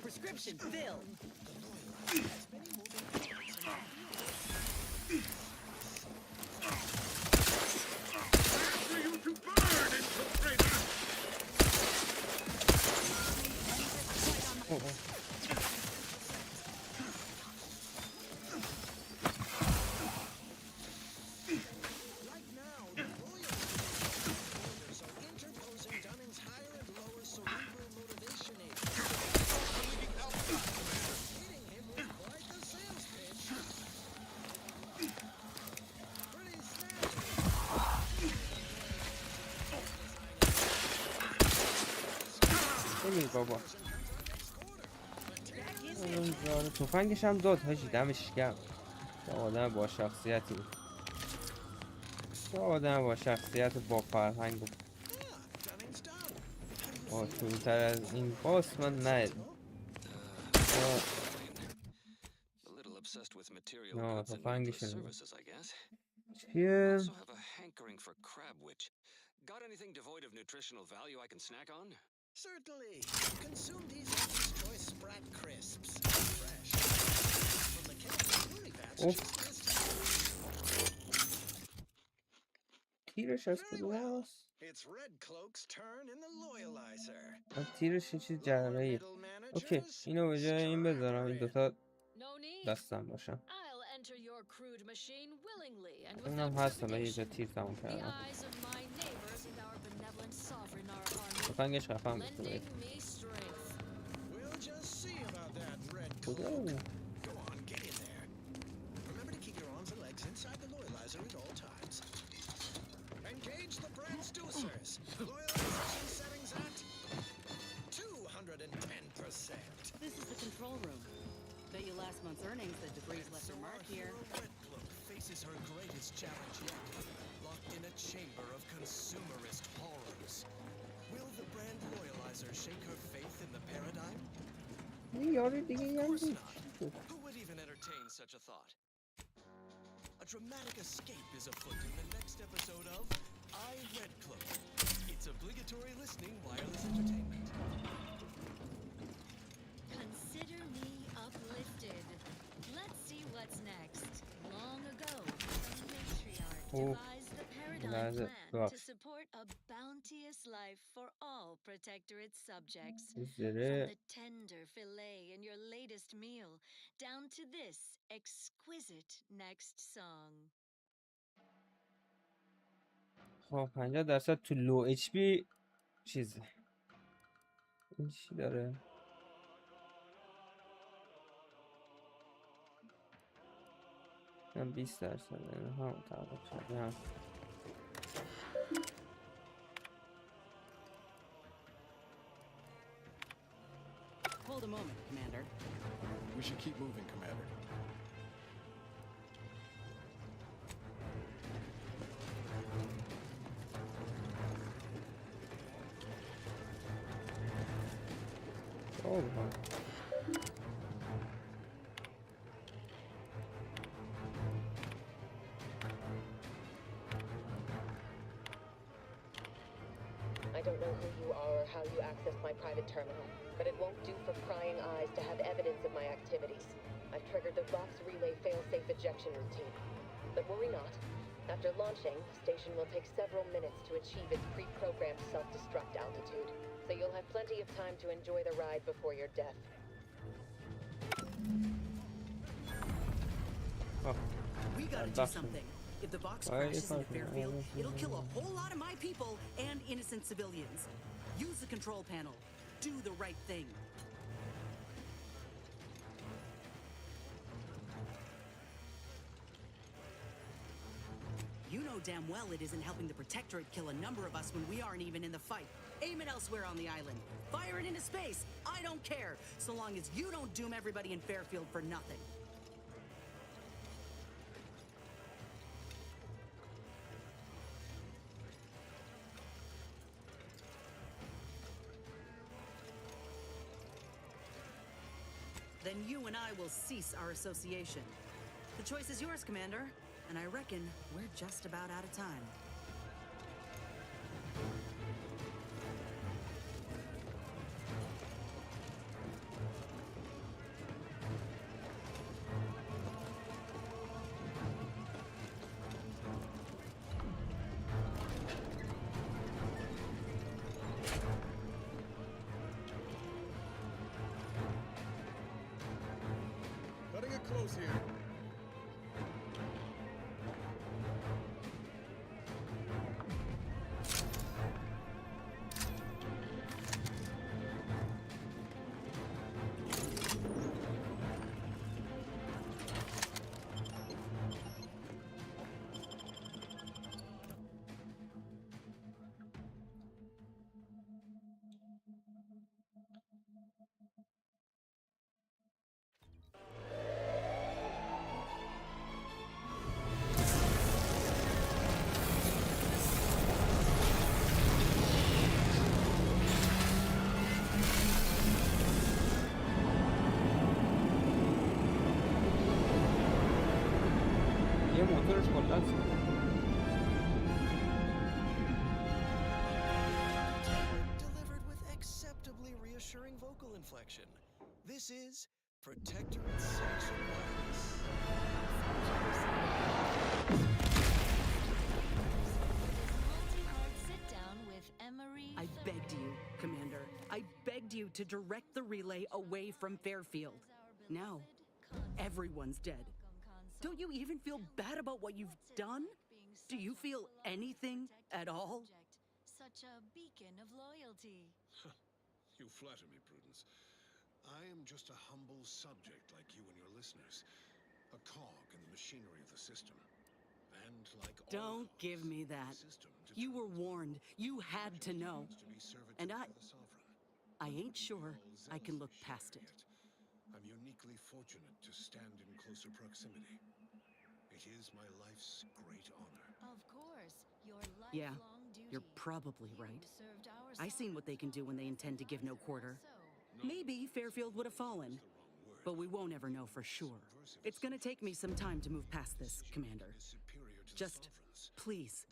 Prescription filled. بابا تفنگش هم داد حاجی دمش گرم. چه آدم با شخصیتی بود. چه آدم با شخصیت با فرهنگ و با شروع‌تر از این باس من ندیدم. نه تفنگش رو چیه؟ Got anything devoid of nutritional value I can snack on? Certainly. Consume these Anti's Choice Sprat Crisps. Fresh. From the candy batch اوف just yesterday. تیرش از کدوم هست؟ It's Red Cloak's turn in the Loyalizer. تیرش یه چیز جرقه ایه. اوکی اینو به جای این بذارم این دوتا دستم باشم. Enter your crude machine willingly and اونم without هست حالا یه trepidation. جا تیر تموم The کردم. eyes of my neighbors and our benevolent sovereign are on me, تفنگش خفن بود خدایی. lending me strength. We'll just see about that, Red کجا Cloak. بود؟ Go on, get in there. Remember to keep your arms and legs inside the Loyalizer at all times. Engage the transducers. Loyalization settings at 210%. This is the control room. Bet you last month's earnings that debris left a mark here. Red Cloak faces her greatest challenge yet, locked in a chamber of consumerist horrors. Will the brand Loyalizer shake her faith in the paradigm? Of course not. Who would even entertain such a thought? A dramatic escape is afoot in the next episode of I, Red Cloak. It's obligatory listening wireless entertainment. Consider me uplifted. Let's see what's next. Long ago, the matriarch devised the paradigm plan to support a bounteous life for all Protectorate subjects. From the tender fillet in your latest meal, down to this exquisite next song. خب 50% تو لو اچ پی چیزه. این چی داره؟ من 20% اینها مطابق شده. Hold a moment, Commander. We should keep moving, Commander. Oh, I don't know who you are or how you access my private terminal, but it won't do for prying eyes to have evidence of my activities. I've triggered the Vox Relay fail-safe ejection routine. But worry not. After launching, the station will take several minutes to achieve its pre-programmed self-destruct altitude, so you'll have plenty of time to enjoy the ride before your death. We gotta do something. If the box crashes in the Fairfield, it'll kill a whole lot of my people and innocent civilians. Use the control panel. Do the right thing. You know damn well it isn't helping the Protectorate kill a number of us when we aren't even in the fight. Aim it elsewhere on the island. Fire it into space. I don't care, so long as you don't doom everybody in Fairfield for nothing. Then you and I will cease our association. The choice is yours, Commander, and I reckon we're just about out of time. Cutting it close here. یه موتورش کلاً Delivered with exceptional reassuring vocal inflection. This is Protectorate Sanction Wireless. I begged you, Commander. I begged you to direct the relay away from Fairfield. Now, everyone's dead. Don't you even feel bad about what you've done? Do you feel anything at all? Such a beacon of loyalty. You flatter me, Prudence. I am just a humble subject like you and your listeners. A cog in the machinery of the system. And like all Don't give me that. You were warned. You had to know. And I ain't sure I can look past it. I'm uniquely fortunate to stand in closer proximity. It is my life's great honor. Of course, your Yeah, lifelong duty. you're probably right. Served our I seen what they can do when they intend to give no quarter. Maybe Fairfield would have fallen, but we won't ever know for sure. It's gonna take me some time to move past this, Commander. Just, please,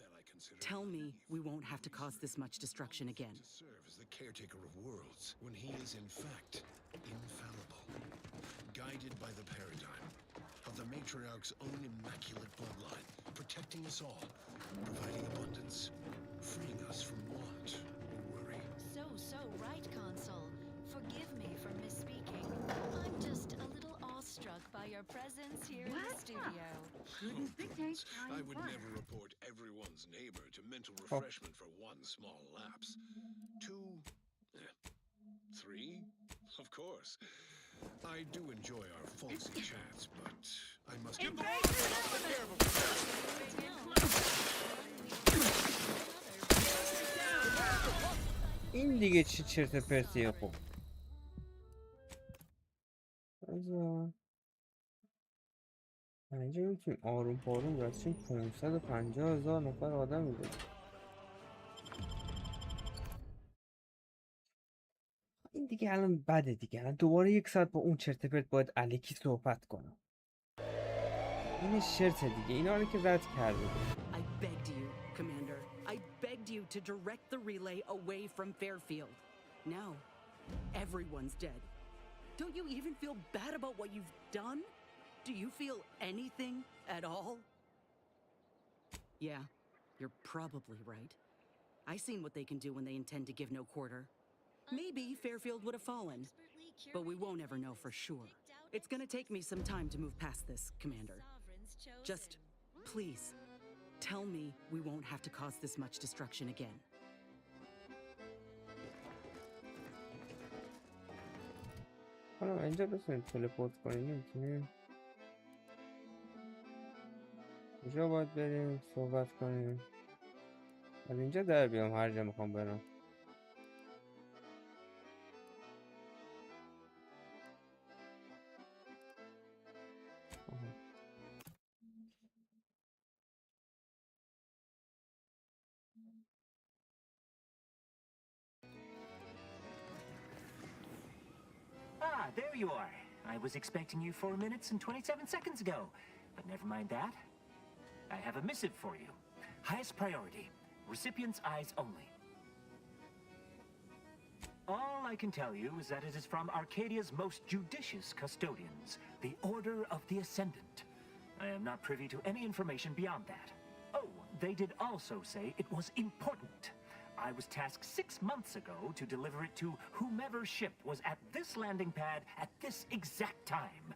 tell me we won't have to cause this much destruction again. To serve as the caretaker of worlds when he is in fact infallible. Guided by the paradigm of the matriarch's own immaculate bloodline, protecting us all, providing abundance, freeing us from want or worry. So right, Consul. Forgive me for misspeaking. I'm just a little awestruck by your presence here in the studio. I would never report everyone's neighbor to mental refreshment for one small lapse. 2, 3, of course. I do enjoy our folksy chats, but I must get این دیگه چی چرت پرتیه خب. اینجا میتونیم آروم پاروم رسیم 550,000 نفر آدم میده. این دیگه الان بده دیگه. الان دوباره 1 ساعت با اون چرت پرت باید الکی صحبت کنم. این شرط دیگه. اینا رو که رد کرده. I begged you, Commander. I begged you to direct the relay away from Fairfield. Now, everyone's dead. Don't you even feel bad about what you've done? Do you feel anything at all? Yeah, you're probably right. I seen what they can do when they intend to give no quarter. Maybe Fairfield would have fallen, but we won't ever know for sure. It's gonna take me some time to move past this, Commander. Just, please, tell me we won't have to cause this much destruction again. حالا اینجا بسیم تلپورت کنیم نمیتونیم. اینجا باید بریم صحبت کنیم. از اینجا در بیام هر جا میخوام برم. Ah, there you are. I was expecting you 4 minutes and 27 seconds ago, but never mind that. I have a missive for you. Highest priority. Recipient's eyes only. All I can tell you is that it is from Arcadia's most judicious custodians, the Order of the Ascendant. I am not privy to any information beyond that. Oh, they did also say it was important. I was tasked 6 months ago to deliver it to whomever ship was at this landing pad at this exact time.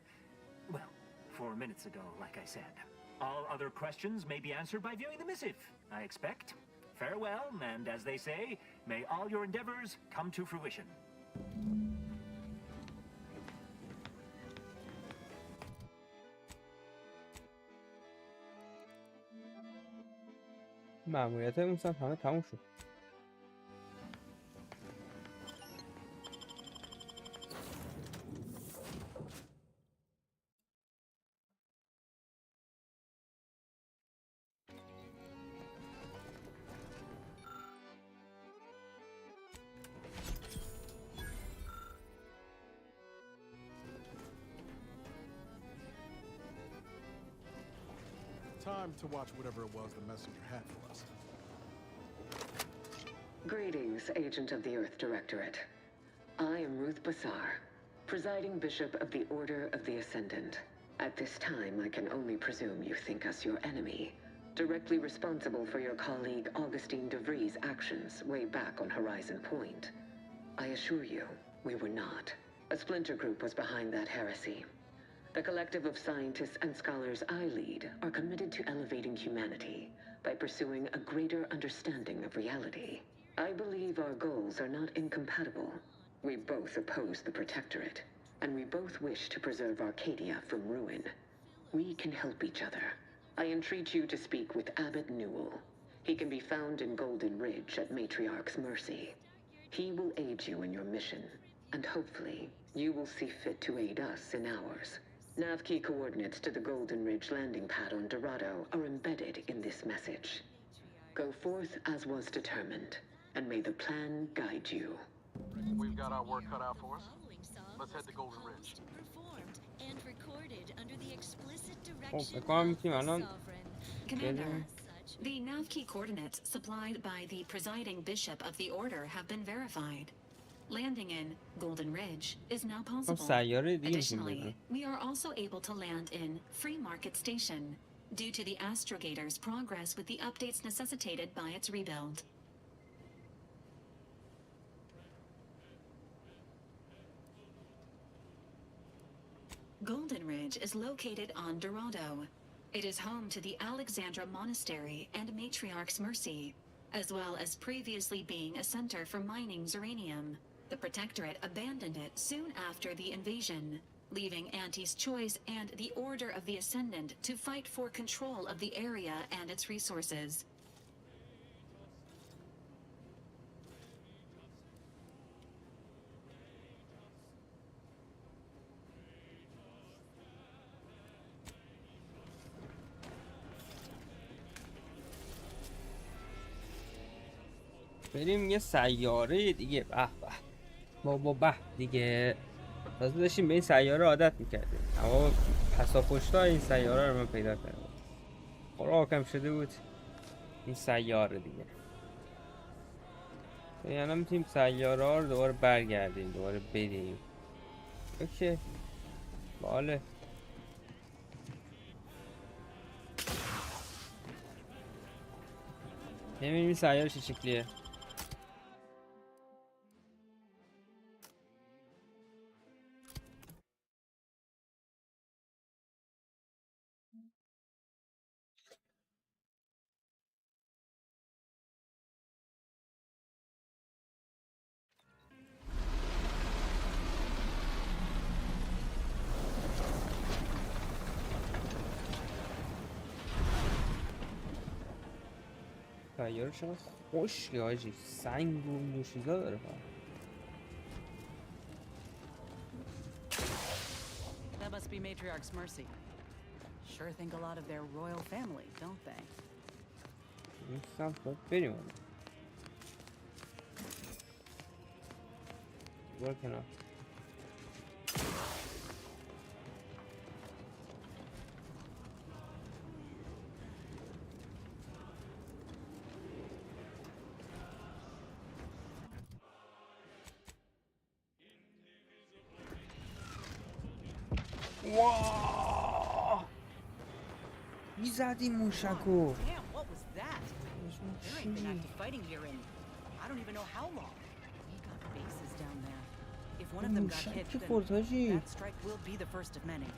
Well, 4 minutes ago, like I said. All other questions may be answered by viewing the missive, I expect. Farewell, and as they say, may all your endeavors come to fruition. مأموریت اون سم همه تموم شد. Time to watch whatever it was the messenger had for us. Greetings, Agent of the Earth Directorate. I am Ruth Bassar, presiding bishop of the Order of the Ascendant. At this time, I can only presume you think us your enemy, directly responsible for your colleague Augustine de Vries' actions way back on Horizon Point. I assure you, we were not. A splinter group was behind that heresy. The collective of scientists and scholars I lead are committed to elevating humanity by pursuing a greater understanding of reality. I believe our goals are not incompatible. We both oppose the Protectorate, and we both wish to preserve Arcadia from ruin. We can help each other. I entreat you to speak with Abbot Newell. He can be found in Golden Ridge at Matriarch's Mercy. He will aid you in your mission, and hopefully, you will see fit to aid us in ours. Nav key coordinates to the Golden Ridge landing pad on Dorado are embedded in this message. Go forth as was determined, and may the plan guide you. We've got our work cut out for us. Let's head to Golden Ridge. Performed and recorded under the explicit خب direction بکنم of میتونیم the الان sovereign. Commander, the nav key coordinates supplied by the presiding bishop of the order have been verified. Landing in Golden Ridge is now possible. سیاره دیگه میتونیم Additionally, بزنیم. we are also able to land in Free Market Station due to the astrogator's progress with the updates necessitated by its rebuild. Golden Ridge is located on Dorado. It is home to the Alexandra Monastery and Matriarch's Mercy, as well as previously being a center for mining Zeranium. The Protectorate abandoned it soon after the invasion, leaving Auntie's Choice and the Order of the Ascendant to fight for control of the area and its resources. بریم یه سیاره دیگه. به به دیگه تازه داشتیم به این سیاره عادت میکردیم، اما پساپشت های این سیاره رو من پیدا کردم. خوراکم شده بود این سیاره دیگه. یعنی میتونیم سیاره ها رو دوباره برگردیم، دوباره بریم. اوکی باله. نمیدونیم این سیاره چه شکلیه. سیاره چقدر خوشگه آجی، سنگ و این چیزا داره فقط. That must be Matriarch's Mercy. Sure think a lot of their royal family, don't they? این سمت باید بریم اون برو کنار. واو میزدی موشکو. Damn, what was that? There ain't been active fighting here in I don't even know how long. We got bases down there. If one of them got hit, then that strike will be the first of many.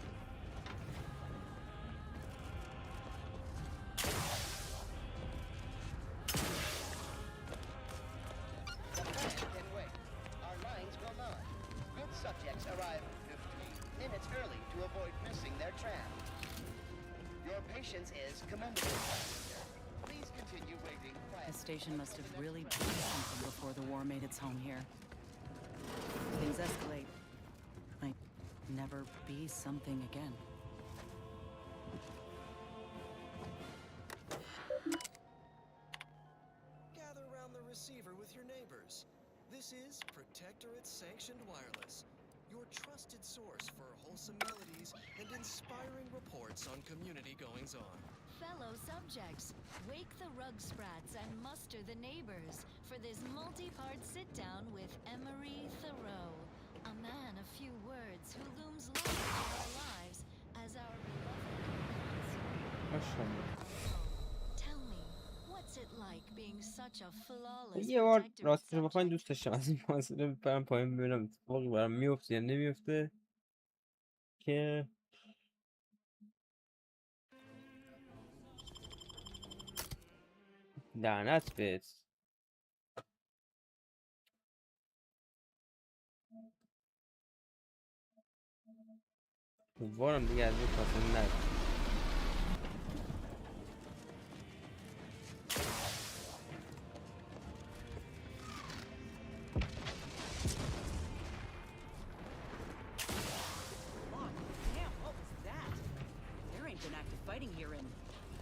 Our lines will not. Good subjects arrive 15 minutes early to avoid missing their tram. Your patience is commendable. Please continue waiting quietly. This station must have really been something before the war made its home here. Things escalate. Might never be something again. Gather around the receiver with your neighbors. This is Protectorate Sanctioned Wireless, your trusted source for wholesome melodies and inspiring reports on community goings-on. fellow subjects. Wake the rug sprats and muster the neighbors for this multi-part sit-down with Emery Thoreau, a man of few words who looms large in our lives as our beloved. Tell me, what's it like being such a flawless یه بار protectorate راستش رو subject? بخواین دوست داشتم از این فاصله برم پایین ببینم اتفاقی برام میفته یا نمیفته که لعنت بهت. امیدوارم دیگه از این فاصله نرم.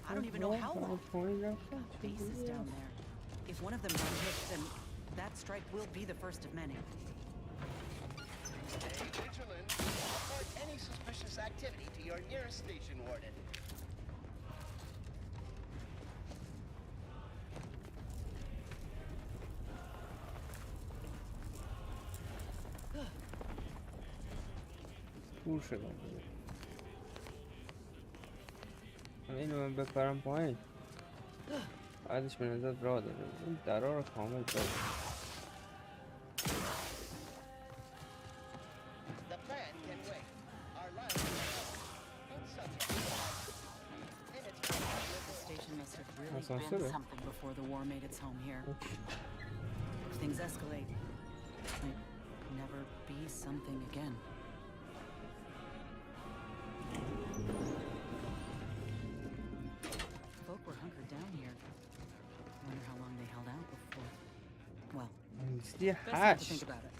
I don't even know how long. Base is down there. If one of them got hit, then that strike will be the first of many. Stay vigilant. Report any suspicious activity to your nearest station warden. دور شدم. اینو من بپرم پایین بعدش به نظر راه داره این درا رو کامل داره. The station must have really been something before the war made its home here. If things escalate, it might never be something again. Folk were hunkered down here. Wonder how long they held out before. Well, best not to think about it.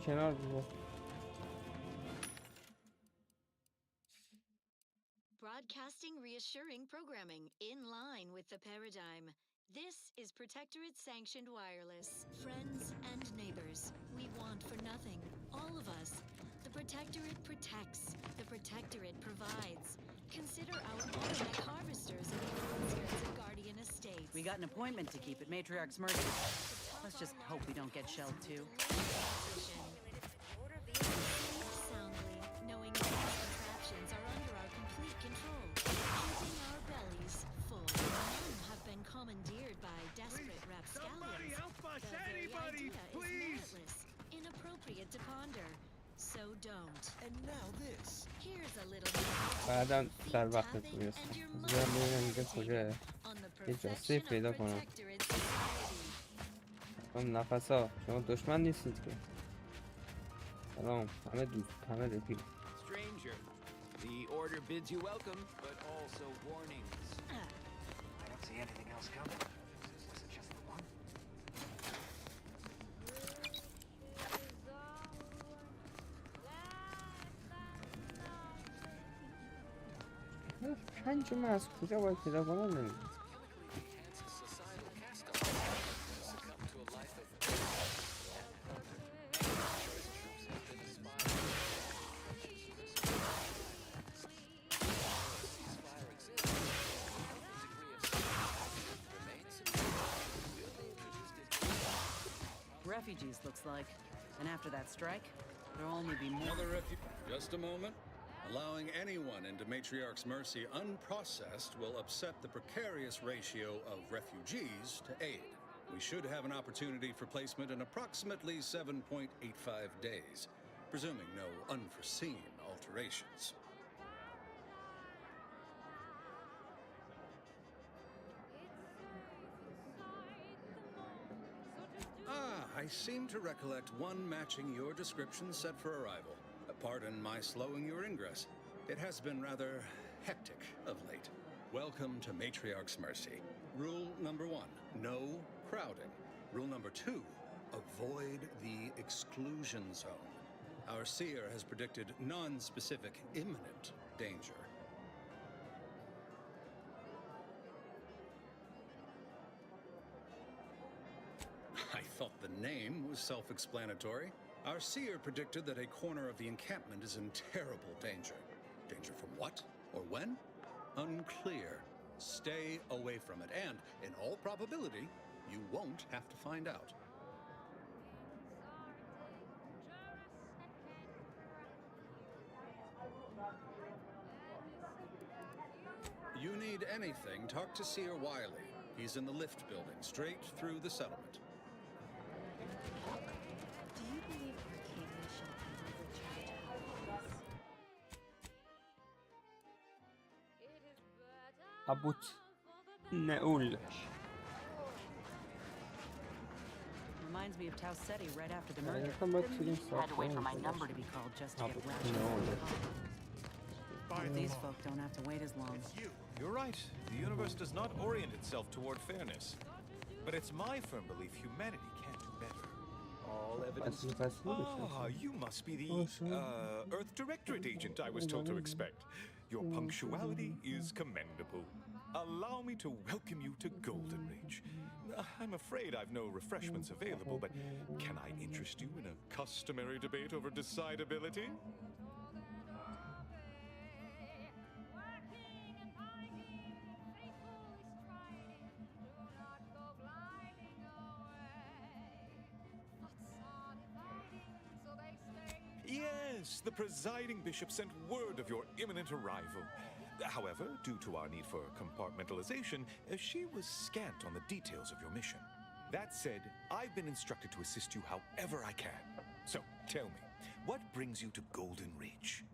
کنار بذار. Broadcasting reassuring programming in line with the paradigm. This is Protectorate-sanctioned wireless. Friends and neighbors, we want for nothing, all of us. The Protectorate protects. The Protectorate provides. Consider our automatic harvesters in the outskirts of Guardian Estates. We got an appointment to keep at Matriarch's Mercy. Let's just hope we don't get shelled too. Soundly, knowing these contraptions are under our complete control, keeping our bellies full. None have been commandeered by desperate rapscallions. The very idea is meritless, inappropriate to ponder. So don't. And now this. Here's a little بعداً در وقتت میرسم بذارم ببینم اینجا کجاه یه جاسه پیدا کنم نفس ها شما دشمن نیستید که سلام همه دوست همه رفیق Stranger, the order bids you welcome, but also warnings. I don't see anything else coming. Was it just the one? پنج من از کجا باید پیدا کنم نمیدونم Refugees, looks like. And after that strike, there'll only be more. Just a moment. Allowing anyone into Matriarch's Mercy unprocessed will upset the precarious ratio of refugees to aid. We should have an opportunity for placement in approximately 7.85 days, presuming no unforeseen alterations. I seem to recollect one matching your description set for arrival. Pardon my slowing your ingress. It has been rather hectic of late. Welcome to Matriarch's Mercy. Rule number 1, no crowding. Rule number 2, avoid the exclusion zone. Our seer has predicted non-specific imminent danger. I thought the name was self-explanatory. Our seer predicted that a corner of the encampment is in terrible danger. Danger from what or when? Unclear. Stay away from it, and in all probability, you won't have to find out. You need anything, talk to Seer Wiley. He's in the lift building, straight through the settlement. Do you believe Arcadia shall ever return to happiness? Abut Neul. Reminds me of Tau Ceti right after the murder. Had to wait for my number to be called just to get ratcheted. But these folk don't have to wait as long. You're right. The universe does not orient itself toward fairness. But it's my firm belief humanity can do better. All evidence... Ah, you must be the, Earth Directorate agent I was told to expect. Your punctuality is commendable. Allow me to welcome you to Golden Ridge. I'm afraid I've no refreshments available, but can I interest you in a customary debate over decidability? Yes, the presiding bishop sent word of your imminent arrival. However, due to our need for compartmentalization, she was scant on the details of your mission. That said, I've been instructed to assist you however I can. So, tell me, what brings you to Golden Ridge?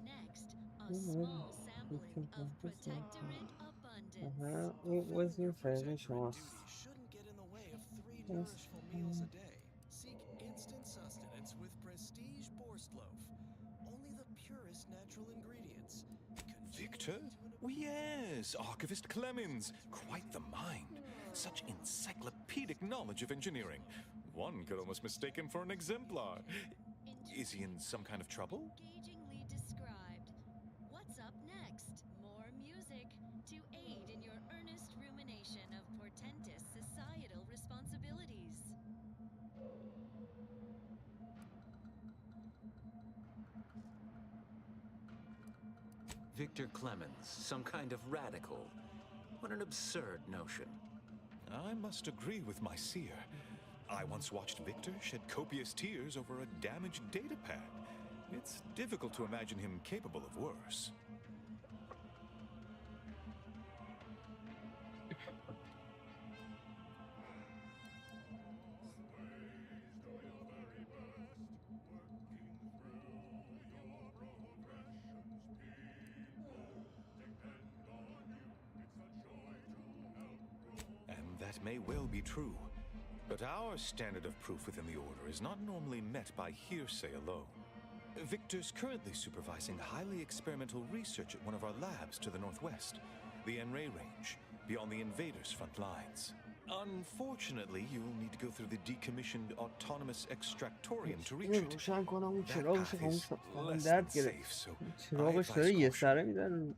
Next, a small sampling of Protectorate abundance. What was your favorite sauce? Shouldn't get in the way of 3 nourishful meals a day. Seek instant sustenance with Prestige Borscht Loaf. Only the purest natural ingredients. Victor? Oh, yes, Archivist Clemens. Quite the mind. Such encyclopedic knowledge of engineering. One could almost mistake him for an exemplar. Is he in some kind of trouble? Engagingly described. What's up next? More music to aid in your earnest rumination of portentous societal responsibilities. Victor Clemens, some kind of radical. What an absurd notion. I must agree with my seer. I once watched Victor shed copious tears over a damaged datapad. It's difficult to imagine him capable of worse. That may well be true, but our standard of proof within the Order is not normally met by hearsay alone. Victor's currently supervising highly experimental research at one of our labs to the northwest, the Enray Range, beyond the invaders' front lines. Unfortunately, you'll need to go through the decommissioned autonomous extractorium to reach it. That path is less than safe, so I advise caution.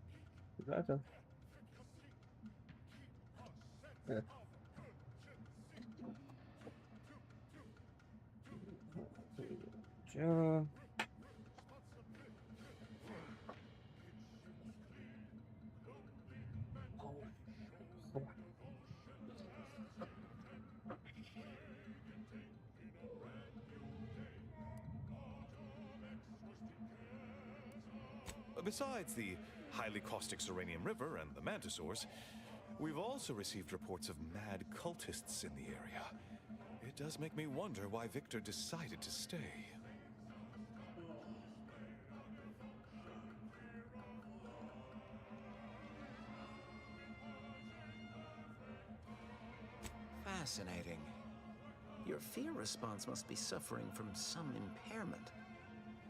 Besides the highly caustic Serenium River and the Mantisaurs, we've also received reports of mad cultists in the area. It does make me wonder why Victor decided to stay. Fascinating. Your fear response must be suffering from some impairment.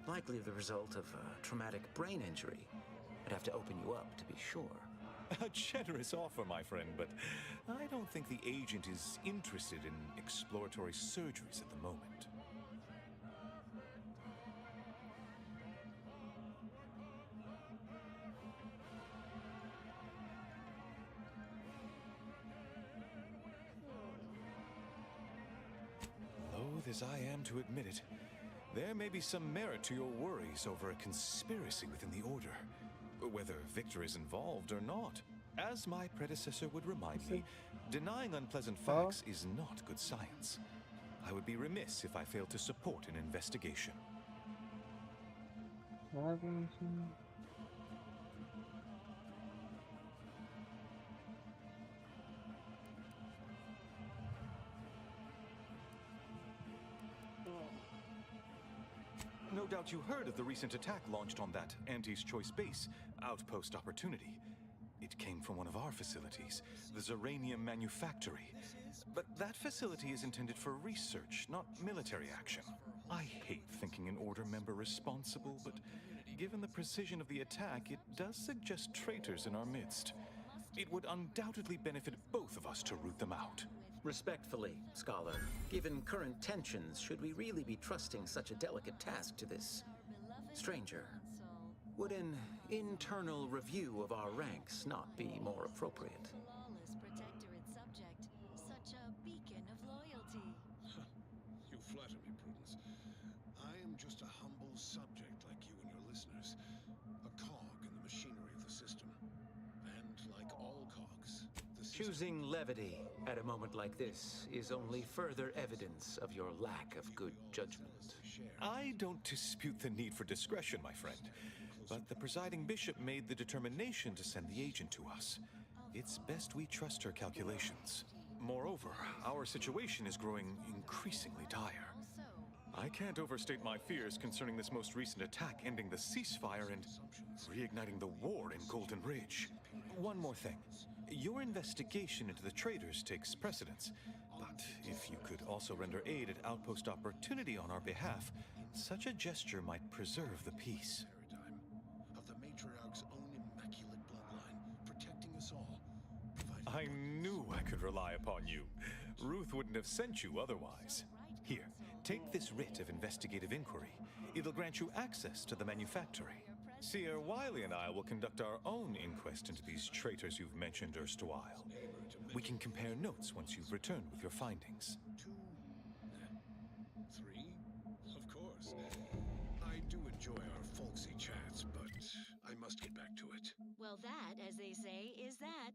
Likely the result of a traumatic brain injury. I'd have to open you up to be sure. A generous offer, my friend, but I don't think the agent is interested in exploratory surgeries at the moment. as I am to admit it, there may be some merit to your worries over a conspiracy within the Order, whether Victor is involved or not. As my predecessor would remind me, denying unpleasant facts is not good science. I would be remiss if I failed to support an investigation. No doubt you heard of the recent attack launched on that Anti's Choice base, Outpost Opportunity. It came from one of our facilities, the Zeranium Manufactory. But that facility is intended for research, not military action. I hate thinking an Order member responsible, but given the precision of the attack, it does suggest traitors in our midst. It would undoubtedly benefit both of us to root them out. Respectfully, Scholar, given current tensions, should we really be trusting such a delicate task to this stranger? Would an internal review of our ranks not be more appropriate? Flawless protectorate subject, such a beacon of loyalty. You flatter me, Prudence. I am just a humble subject like you and your listeners. A cog in the machinery of the system. And like all cogs, the system... Choosing levity at a moment like this is only further evidence of your lack of good judgment. I don't dispute the need for discretion, my friend. But the presiding bishop made the determination to send the agent to us. It's best we trust her calculations. Moreover, our situation is growing increasingly dire. I can't overstate my fears concerning this most recent attack ending the ceasefire and reigniting the war in Golden Ridge. One more thing. Your investigation into the traitors takes precedence. But if you could also render aid at Outpost Opportunity on our behalf, such a gesture might preserve the peace. Of the matriarch's own immaculate bloodline, protecting us all. I knew I could rely upon you. Ruth wouldn't have sent you otherwise. Here, take this writ of investigative inquiry. It'll grant you access to the manufactory. Seer Wiley and I will conduct our own inquest into these traitors you've mentioned erstwhile. We can compare notes once you've returned with your findings. 2, 3, of course. I do enjoy our folksy chats, but I must get back to it. Well, that, as they say, is that.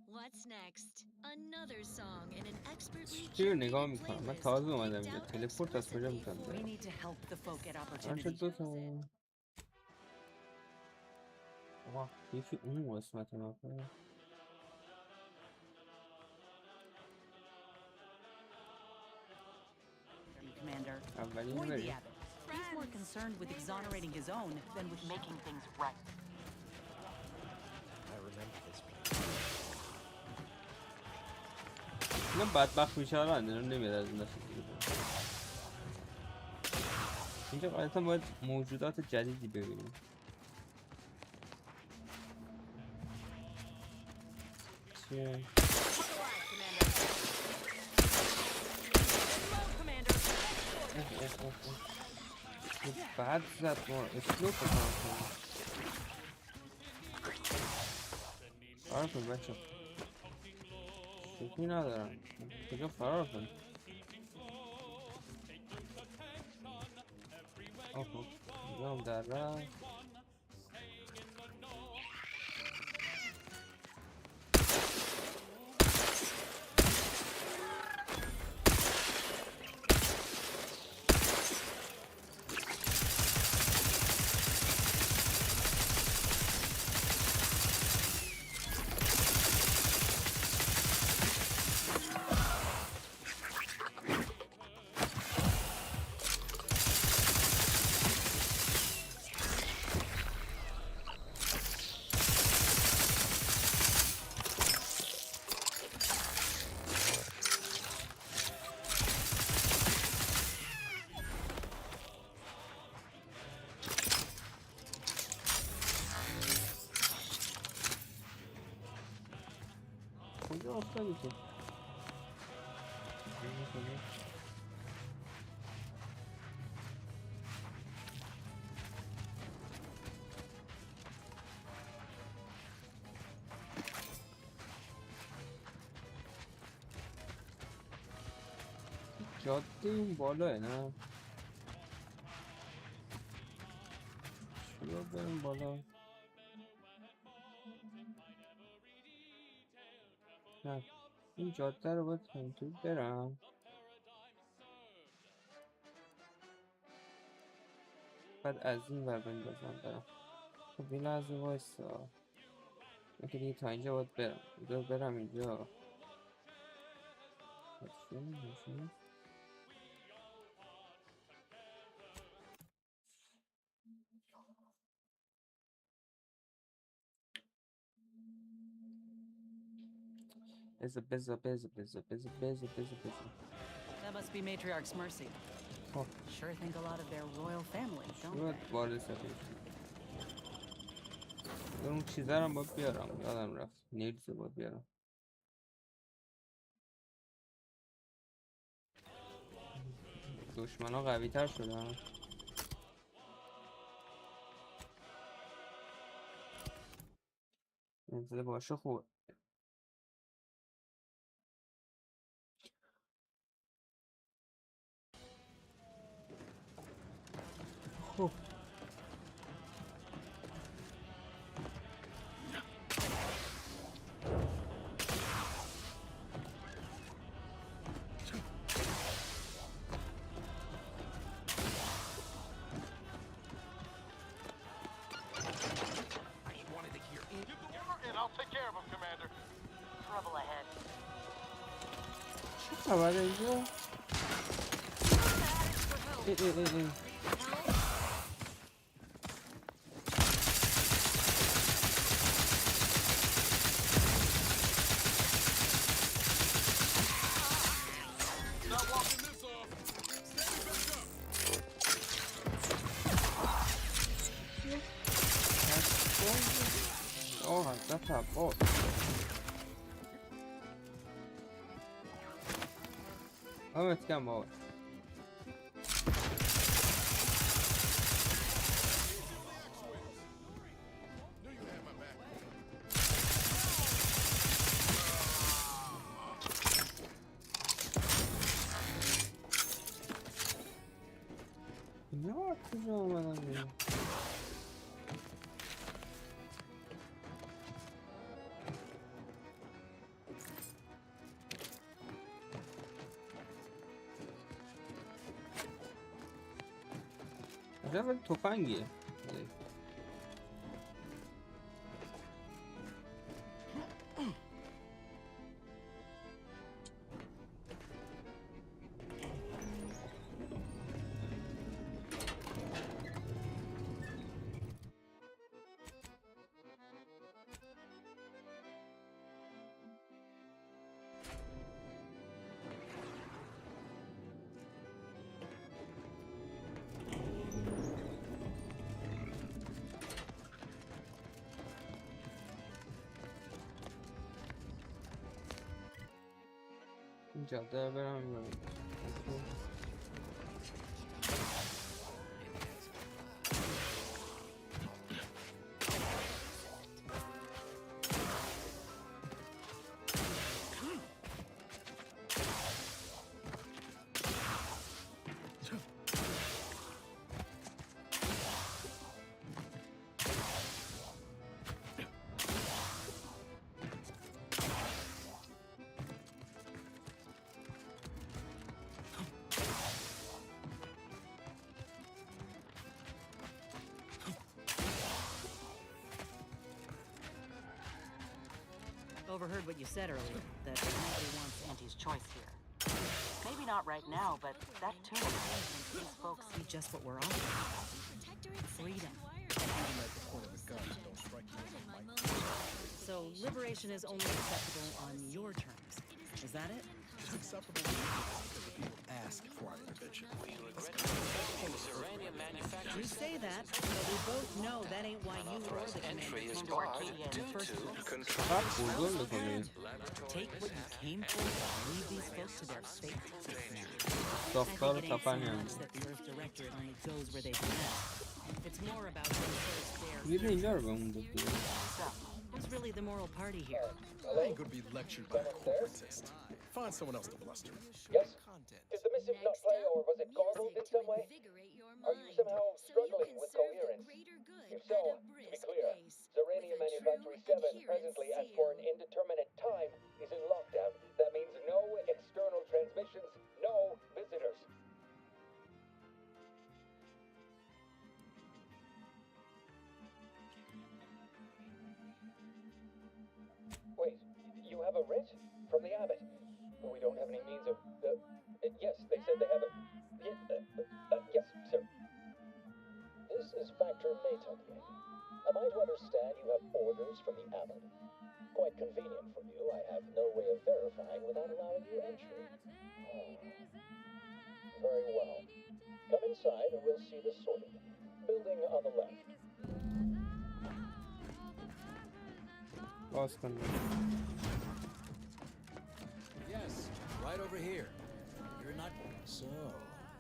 What's next? Another song in an expertly چی نگاه میکنم؟ من تازه اومدم laid اینجا. out تلپورت از کجا میتونم We برم؟ need to help the folk at من opportunity. شد 2 تا. آه یکی اون قسمت مپه. Commander. اولین Avoid the بریم. abbot. He's more concerned with exonerating his own than with making things right. I remember this place. اینا بدبخت میشارن اینا نمیاد از این دست اینجا قاعدتا باید موجودات جدیدی ببینیم. چیه؟ بعد زد ما اسلو بکنم کنم فرار کن بچه شکلی ندارم کجا فرار کن آخو کجا هم در رفت کجا افتادی تو؟ جاده اون بالاه نه؟ چرا بریم بالا؟ نه این جاده رو باید همینطور برم. بعد از این ور بندازم برم. خب این لحظه وایسا، من که دیگه تا اینجا باید برم اینجا. بزا. That must be Matriarch's mercy. Oh. Sure think a lot of their royal family, don't باید they? وارد سفید اون چیزا رو باید بیارم، یادم رفت. نیلز رو باید بیارم. دشمن ها قوی تر شدن. منزل باشه خوب. خب چه خبره اینجا؟ that's a boat. Oh, it's come out. No, it's not. عجب تفنگیه. جاده برم Overheard what you said earlier, that nobody wants Auntie's choice here. Maybe not right now, but that tune of makes these folks see just what we're offering. Freedom. So liberation is only acceptable on your terms. Is that it? It's acceptable when people ask for our intervention. You say that, but we both know that ain't why you or the commander came to Arcadia in the first place. Take what you came for and leave these folks to their fate. I think it ain't so much that the Earth Directorate only goes where they can. It's more about who serves their So, who's really the moral party here? I ain't gonna be lectured by a corporatist. Find someone else to bluster. Yes? Did the missive not play, or was it garbled in some way? Are you somehow struggling with coherence? If so, to be clear, Zerania Manufactory 7 presently and for an indeterminate time is in lockdown. That means no external transmissions, no visitors. Wait, you have a writ? From the abbot? We don't have any means of... yes, they said they have a... yes, sir. This is Factor Métonnier. Am I to understand you have orders from the abbot? Quite convenient for you. I have no way of verifying without allowing you entry. Very well. Come inside and we'll see this sorted. Building on the left. Boston. Yes, right over here. You're not... So,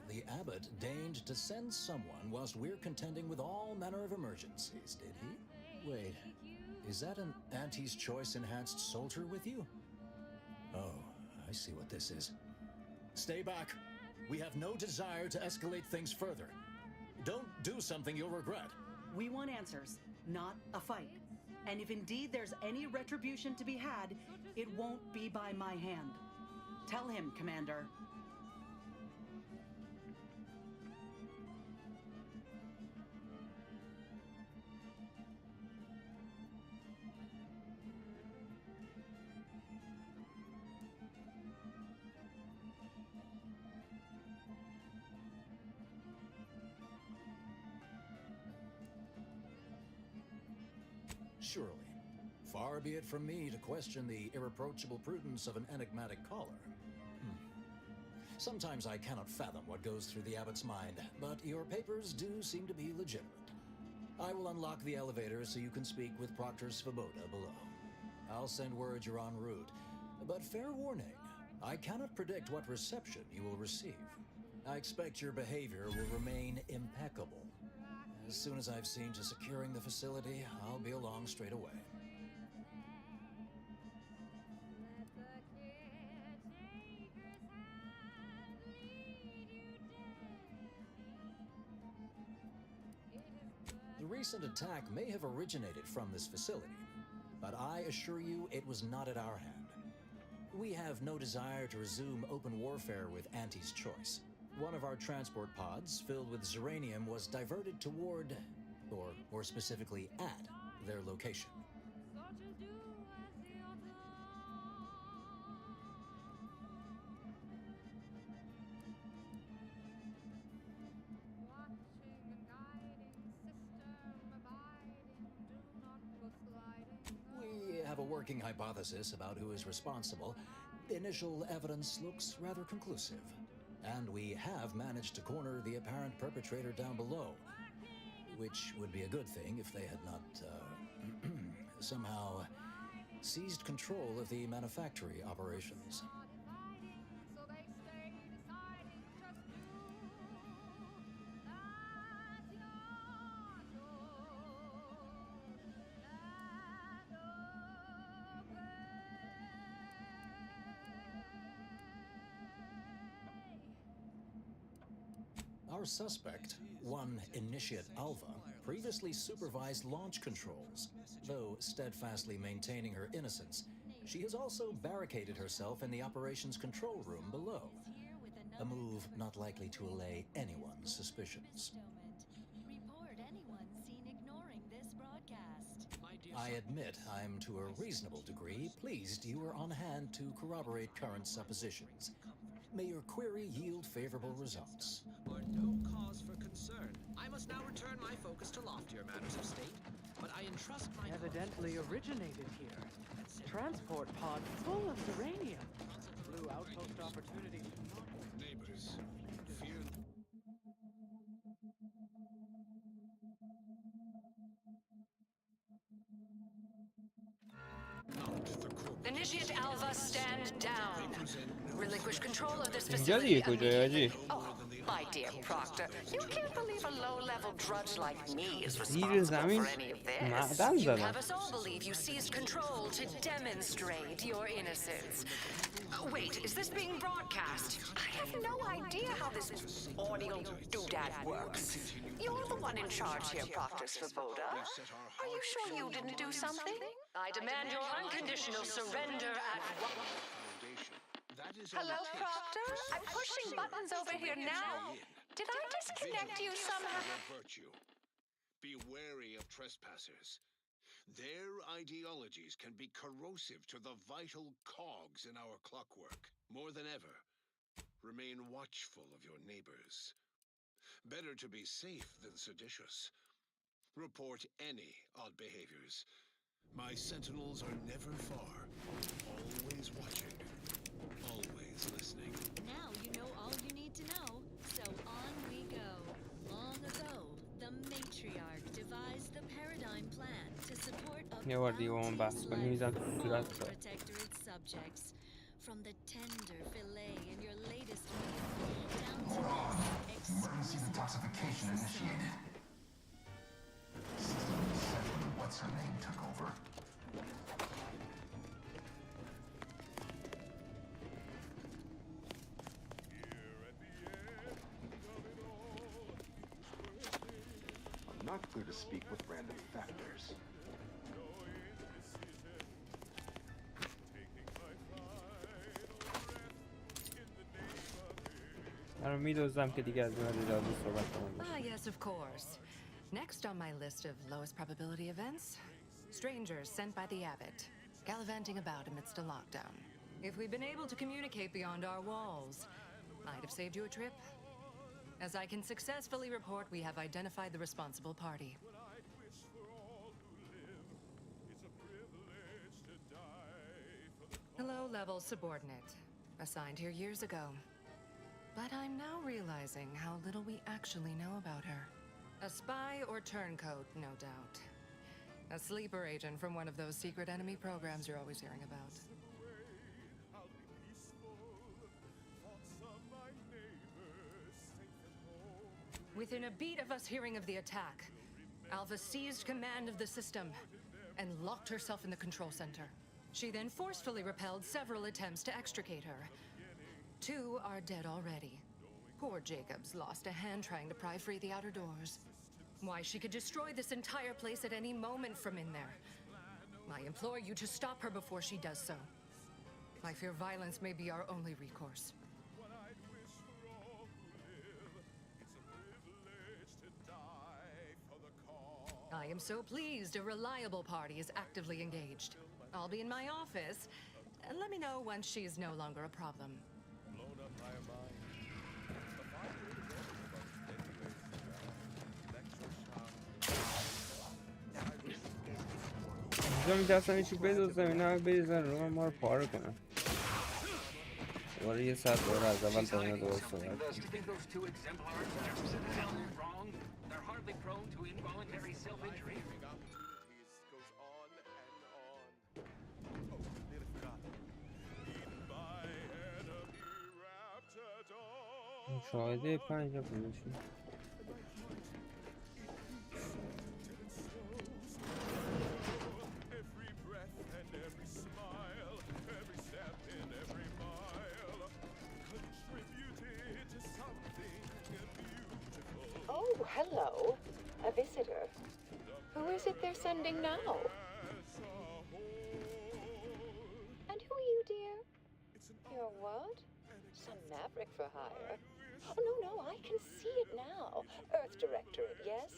the abbot deigned to send someone whilst we're contending with all manner of emergencies, did he? Wait, is that an Auntie's Choice enhanced soldier with you? Oh, I see what this is. Stay back. We have no desire to escalate things further. Don't do something you'll regret. We want answers, not a fight. And if indeed there's any retribution to be had, it won't be by my hand. Tell him, Commander. Surely. Far be it from me to question the irreproachable prudence of an enigmatic caller. Sometimes I cannot fathom what goes through the abbot's mind, but your papers do seem to be legitimate. I will unlock the elevator so you can speak with Proctor Svoboda below. I'll send word you're en route, but fair warning, I cannot predict what reception you will receive. I expect your behavior will remain impeccable. As soon as I've seen to securing the facility, I'll be along straight away. The recent attack may have originated from this facility, but I assure you it was not at our hand. We have no desire to resume open warfare with Auntie's Choice. One of our transport pods, filled with Zeranium, was diverted toward, or more specifically at, their location. We have a working hypothesis about who is responsible. Initial evidence looks rather conclusive. And we have managed to corner the apparent perpetrator down below, which would be a good thing if they had not, somehow seized control of the manufactory operations. Our suspect, one Initiate Alva, previously supervised launch controls. Though steadfastly maintaining her innocence, she has also barricaded herself in the operations control room below. A move not likely to allay anyone's suspicions. I admit I'm to a reasonable degree pleased you are on hand to corroborate current suppositions. May your query yield favorable results. Or no cause for concern. I must now return my focus to loftier matters of state, but I entrust my... Evidently originated here. Transport pod full of uranium. Blue outpost opportunity. Neighbors, fear... Initiate Alva, stand down. Relinquish control of this اینجا دیگه facility کجایی immediately. حاجی؟ Oh, My dear Proctor, you can't believe a low-level drudge like me is زیر responsible زمین for any of this. معدن You زدن. have us all believe you seized control to demonstrate your innocence. Wait, is this being broadcast? I have no idea how this audio doodad works. You're the one in charge here, Proctor Svoboda. Are you sure you didn't do something? I demand your unconditional surrender at once. Hello, Proctor? I'm pushing buttons over here now. Did I disconnect you somehow? Be wary of trespassers. Their ideologies can be corrosive to the vital cogs in our clockwork. More than ever, remain watchful of your neighbors. Better to be safe than seditious. Report any odd behaviors. My sentinels are never far, always watching, always listening. Now you know all you need to know, so on we go. Long ago, the matriarch devised the paradigm plan to support a یه بار دیگه با من بحث کنی میزن تو صورت تو. protectorate subjects. From the tender fillet in your latest meal, down to this Emergency detoxification initiated. System 7, what's her name, took over. I'm not clear to speak with random factors. من میدوزم که دیگه از این ریاضی صحبت کنم. Ah, yes, of course. Next on my list of lowest probability events, strangers sent by the abbot, gallivanting about amidst a lockdown. If we'd been able to communicate beyond our walls, might have saved you a trip. As I can successfully report, we have identified the responsible party. Low-level subordinate, assigned here years ago. But I'm now realizing how little we actually know about her. A spy or turncoat, no doubt. A sleeper agent from one of those secret enemy programs you're always hearing about. Within a beat of us hearing of the attack, Alpha seized command of the system and locked herself in the control center. She then forcefully repelled several attempts to extricate her. 2 are dead already. Poor Jacobs lost a hand trying to pry free the outer doors. Why, she could destroy this entire place at any moment from in there. I implore you to stop her before she does so. I fear violence may be our only recourse. I am so pleased a reliable party is actively engaged. I'll be in my office, and let me know once she's no longer a problem. اینجا میترسن ایچی بدوزم اینا هم بریزن رو ما رو پاره کنن. دوباره 1 دوره از اول تا اینا دوباره صحبت کنم. مشاهده 5 کنشی Oh, hello. A visitor. Who is it they're sending now? And who are you, dear? You're what? Some maverick for hire. Oh, no, I can see it now. Earth Directorate, yes?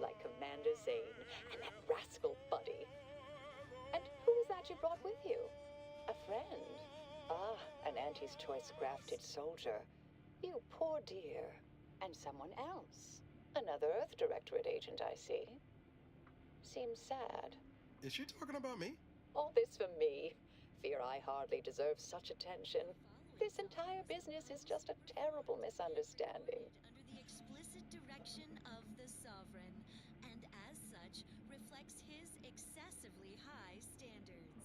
Like Commander Zane and that rascal Buddy. And who is that you brought with you? A friend? Ah, an Auntie's choice grafted soldier. You poor dear. And someone else. Another Earth Directorate agent, I see. Seems sad. Is she talking about me? All this for me. Fear I hardly deserve such attention. This entire business is just a terrible misunderstanding. Under the explicit direction of the sovereign, and as such, reflects his excessively high standards.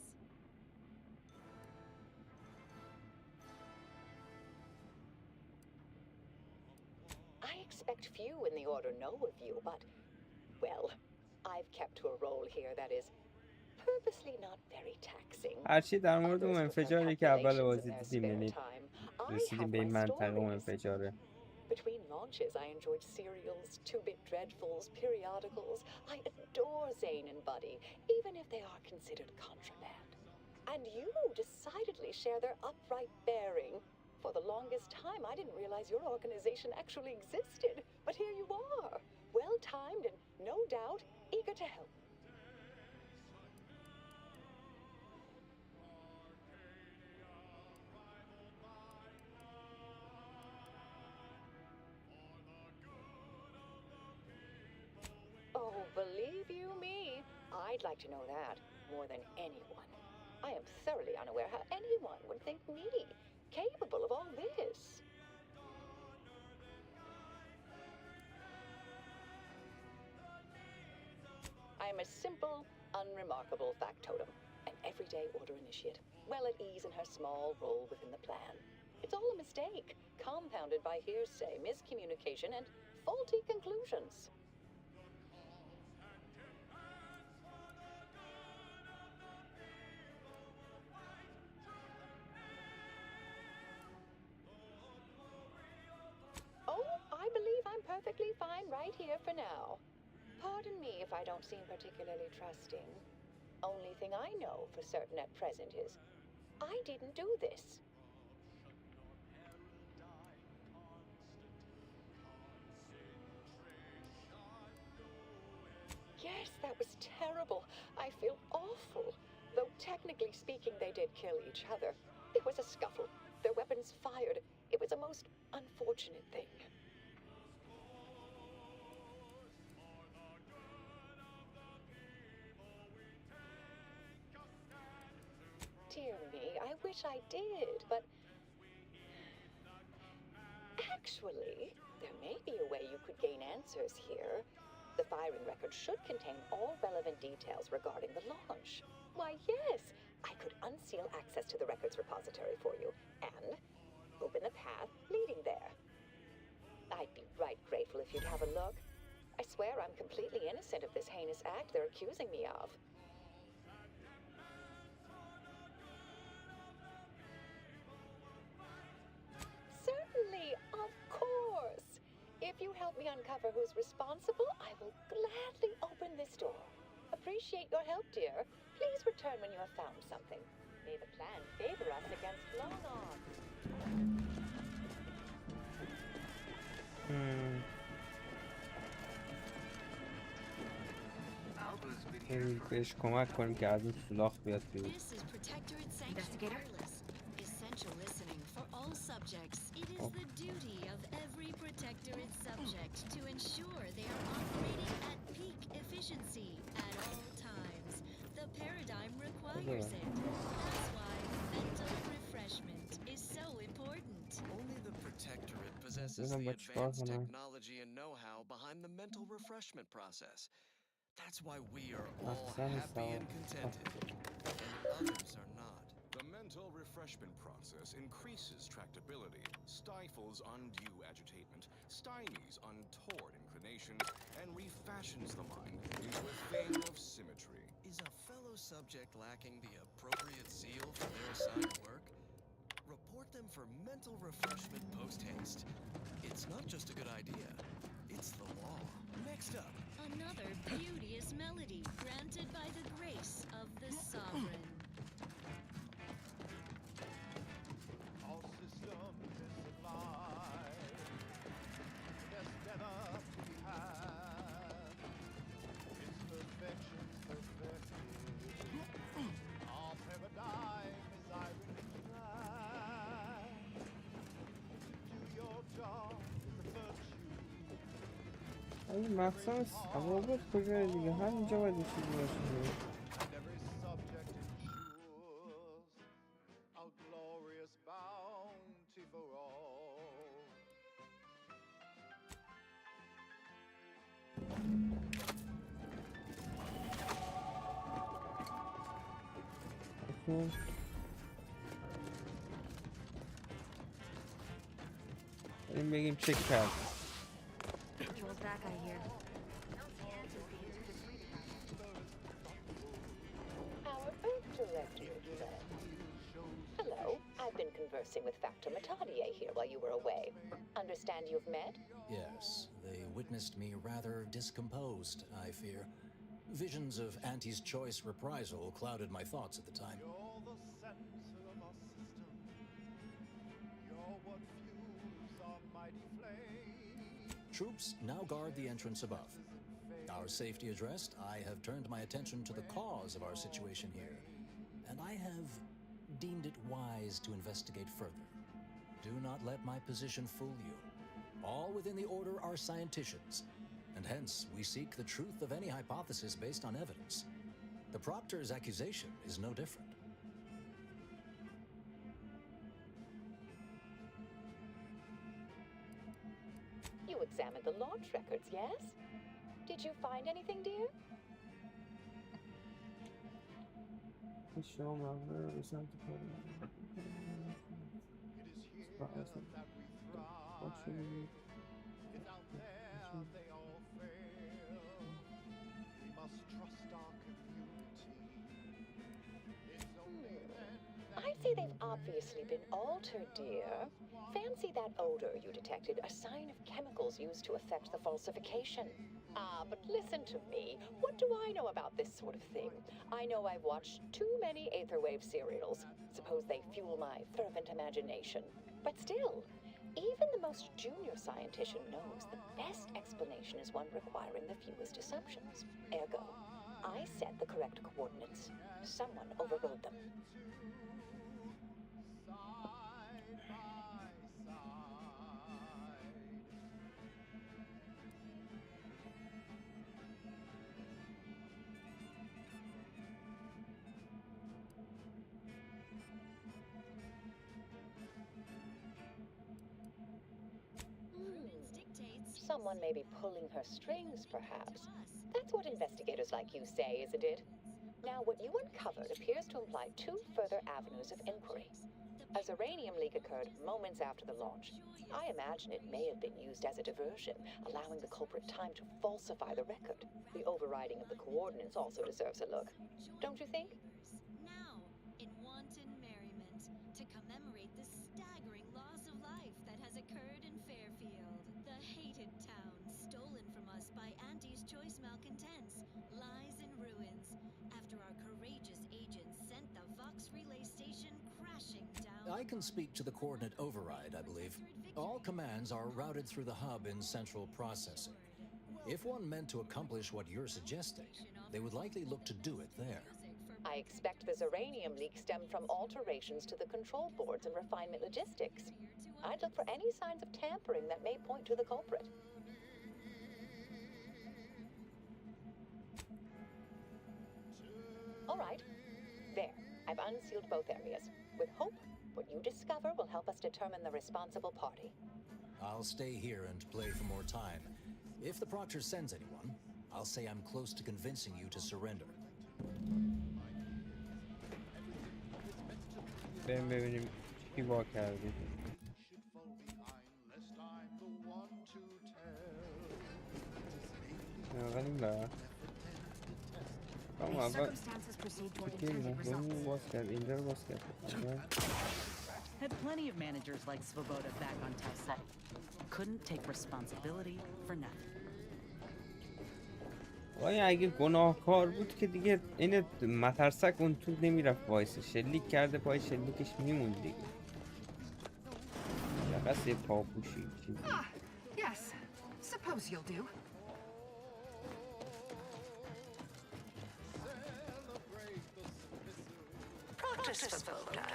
few in the Order know of you, but, well, I've kept to a role here that is purposely not very taxing. هرچی در مورد اون انفجاری که اول بازی دیدیم، یعنی رسیدیم به این منطقه اون انفجاره. Between launches, I enjoyed serials, two-bit dreadfuls, periodicals. I adore Zane and Buddy, even if they are considered contraband. And you decidedly share their upright bearing. For the longest time, I didn't realize your organization actually existed. But here you are, well-timed and, no doubt, eager to help. Oh, believe you me, I'd like to know that more than anyone. I am thoroughly unaware how anyone would think me capable of all this. I am a simple, unremarkable factotum, an everyday Order initiate, well at ease in her small role within the plan. It's all a mistake, compounded by hearsay, miscommunication, and faulty conclusions. I believe I'm perfectly fine right here for now. Pardon me if I don't seem particularly trusting. Only thing I know for certain at present is I didn't do this. Yes, that was terrible. I feel awful. Though technically speaking, they did kill each other. It was a scuffle. Their weapons fired. It was a most unfortunate thing. Dear me, I wish I did, but actually, there may be a way you could gain answers here. The firing record should contain all relevant details regarding the launch. Why, yes, I could unseal access to the records repository for you and open the path leading there. I'd be right grateful if you'd have a look. I swear I'm completely innocent of this heinous act they're accusing me of. Certainly, of course. If you help me uncover who's responsible, I will gladly open this door. Appreciate your help, dear. Please return when you have found something. May the plan favor us against long odds. بهش کمک کنیم که از این سولاخ بیاد بیرون. Investigator. Essential listening for all subjects. It is the duty of every protectorate subject to ensure they are operating at peak efficiency at all times. The paradigm requires it. That's why mental refreshment is so important. Only the protectorate possesses the advanced technology and know-how behind the mental refreshment process. That's why we are all happy and contented, and others are not. The mental refreshment process increases tractability, stifles undue agitation, stymies untoward inclinations, and refashions the mind into a thing of symmetry. Is a fellow subject lacking the appropriate zeal for their assigned work? Report them for mental refreshment post-haste. It's not just a good idea, it's the law. Next up. Another beauteous melody granted by the grace of the sovereign. Our system is sublime. There's never to be had. Its perfection perfected. Our paradigm is irony tried. To do your job is a virtue. این مقصد روابط کجای دیگه؟ همینجا باید یه چیزی باشه. بریم بگیم چک کرد. attack, I hear. Our Earth Directorate friend. Hello, I've been conversing with Factor Matadier here while you were away. Understand you've met? Yes, they witnessed me rather discomposed, I fear. Visions of Auntie's choice reprisal clouded my thoughts at the time. You're the center of our system. You're what fuels our mighty flame. Troops now guard the entrance above. Our safety addressed, I have turned my attention to the cause of our situation here, and I have deemed it wise to investigate further. Do not let my position fool you. All within the Order are scienticians, and hence we seek the truth of any hypothesis based on evidence. The Proctor's accusation is no different. You examined the launch records, yes? Did you find anything, dear? show member is not It is here that we thrive. It's out there they all fail. We must trust our community. It's only then that I'd say they've obviously been altered, dear. Fancy that odor you detected, a sign of chemicals used to effect the falsification. But listen to me. What do I know about this sort of thing? I know I've watched too many Aetherwave serials. Suppose they fuel my fervent imagination. But still, even the most junior scientist knows the best explanation is one requiring the fewest assumptions. Ergo, I set the correct coordinates. Someone overrode them. Someone may be pulling her strings, perhaps. That's what investigators like you say, isn't it? Now, what you uncovered appears to imply two further avenues of inquiry. A Zeranium leak occurred moments after the launch. I imagine it may have been used as a diversion, allowing the culprit time to falsify the record. The overriding of the coordinates also deserves a look. Don't you think? Now, in wanton merriment, to commemorate the staggering loss of life that has occurred in Fairfield, the hated town stolen from us by Auntie's choice malcontents lies in ruins after our courageous agents sent the Vox relay station crashing down. I can speak to the coordinate override, I believe. All commands are routed through the hub in central processing. If one meant to accomplish what you're suggesting, they would likely look to do it there. I expect the Zeranium leak stemmed from alterations to the control boards and refinement logistics. I'd look for any signs of tampering that may point to the culprit. All right. There. I've unsealed both areas. With hope, what you discover will help us determine the responsible party. I'll stay here and play for more time. If the Proctor sends anyone, I'll say I'm close to convincing you to surrender. بریم ببینیم چی وا کردید. این بر اما اول که مهمون باز کرد اینجا رو باز کرد. Had plenty of managers like Svoboda back on Tyset. Couldn't take responsibility for nothing. وای اگه گناهکار بود که دیگه این مترسک اون تو نمیرفت وایسه، شلیک کرده پای شلیکش میموند دیگه. بس یه پاپوشی چیزی. Yes, suppose you'll do. Practice Svoboda.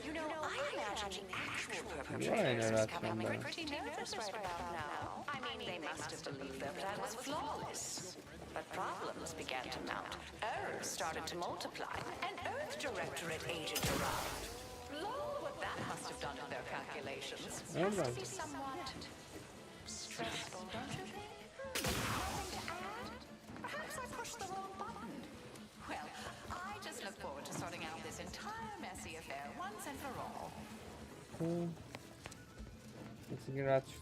You know, I imagine the actual perpetrators must be becoming pretty nervous right about now. I mean, they must have believed their plan was flawless. But problems began to mount. Errors started to multiply. An Earth Directorate agent arrived. Lord, what that must have done to their calculations. Has to be somewhat stressful, don't you think? Nothing to add? Perhaps I pushed the wrong button. Well, I just look forward to sorting out this entire messy affair once and for all. مثل که رد شد.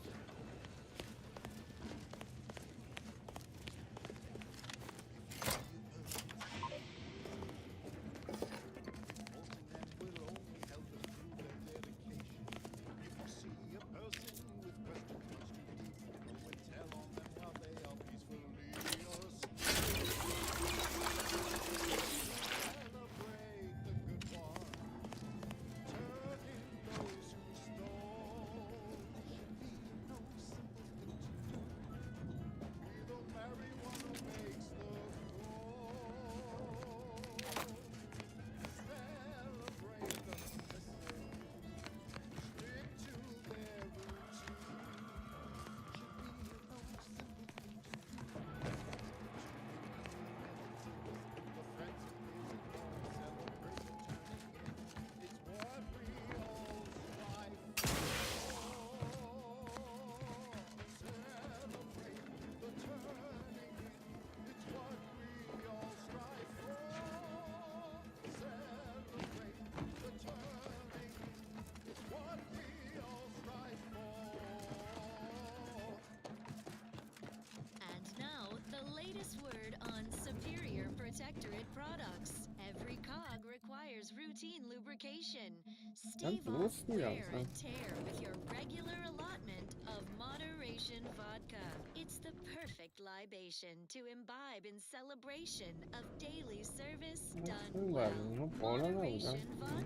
Protectorate products. Every cog requires routine lubrication. من Stave off درست میرم wear and tear with your regular allotment of moderation vodka. It's the perfect libation to imbibe in celebration of daily service done اون well. اونو بالا نبودم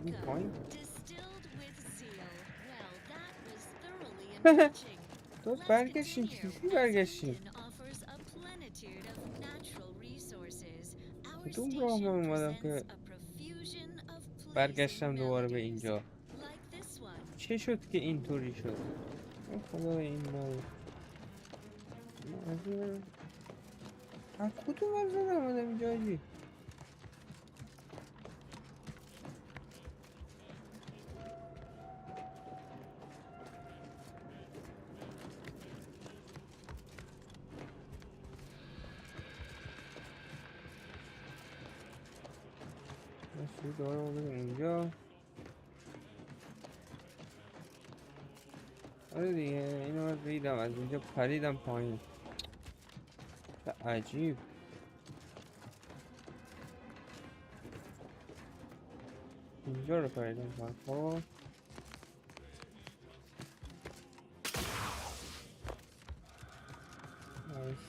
این پایین Distilled with zeal. Well, that was thoroughly enriching. تو برگشتیم چیزی برگشتیم Offers a plenitude of natural resources. Our کدوم راه من اومدم که برگشتم دوباره به اینجا چه شد که اینطوری شد خدا این مال از کدوم ور زدم آمدم اینجا جی دوباره ما بریم اونجا آره دیگه اینو من ریدم از اینجا پریدم پایین عجیب اینجا رو پریدم پایین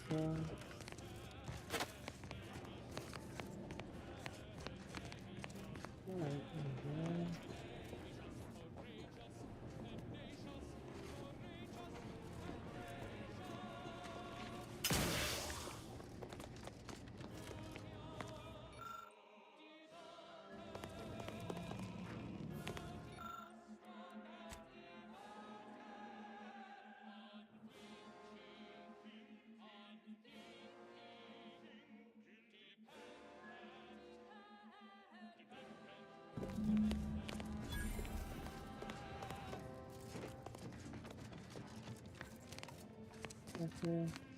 خب Okay.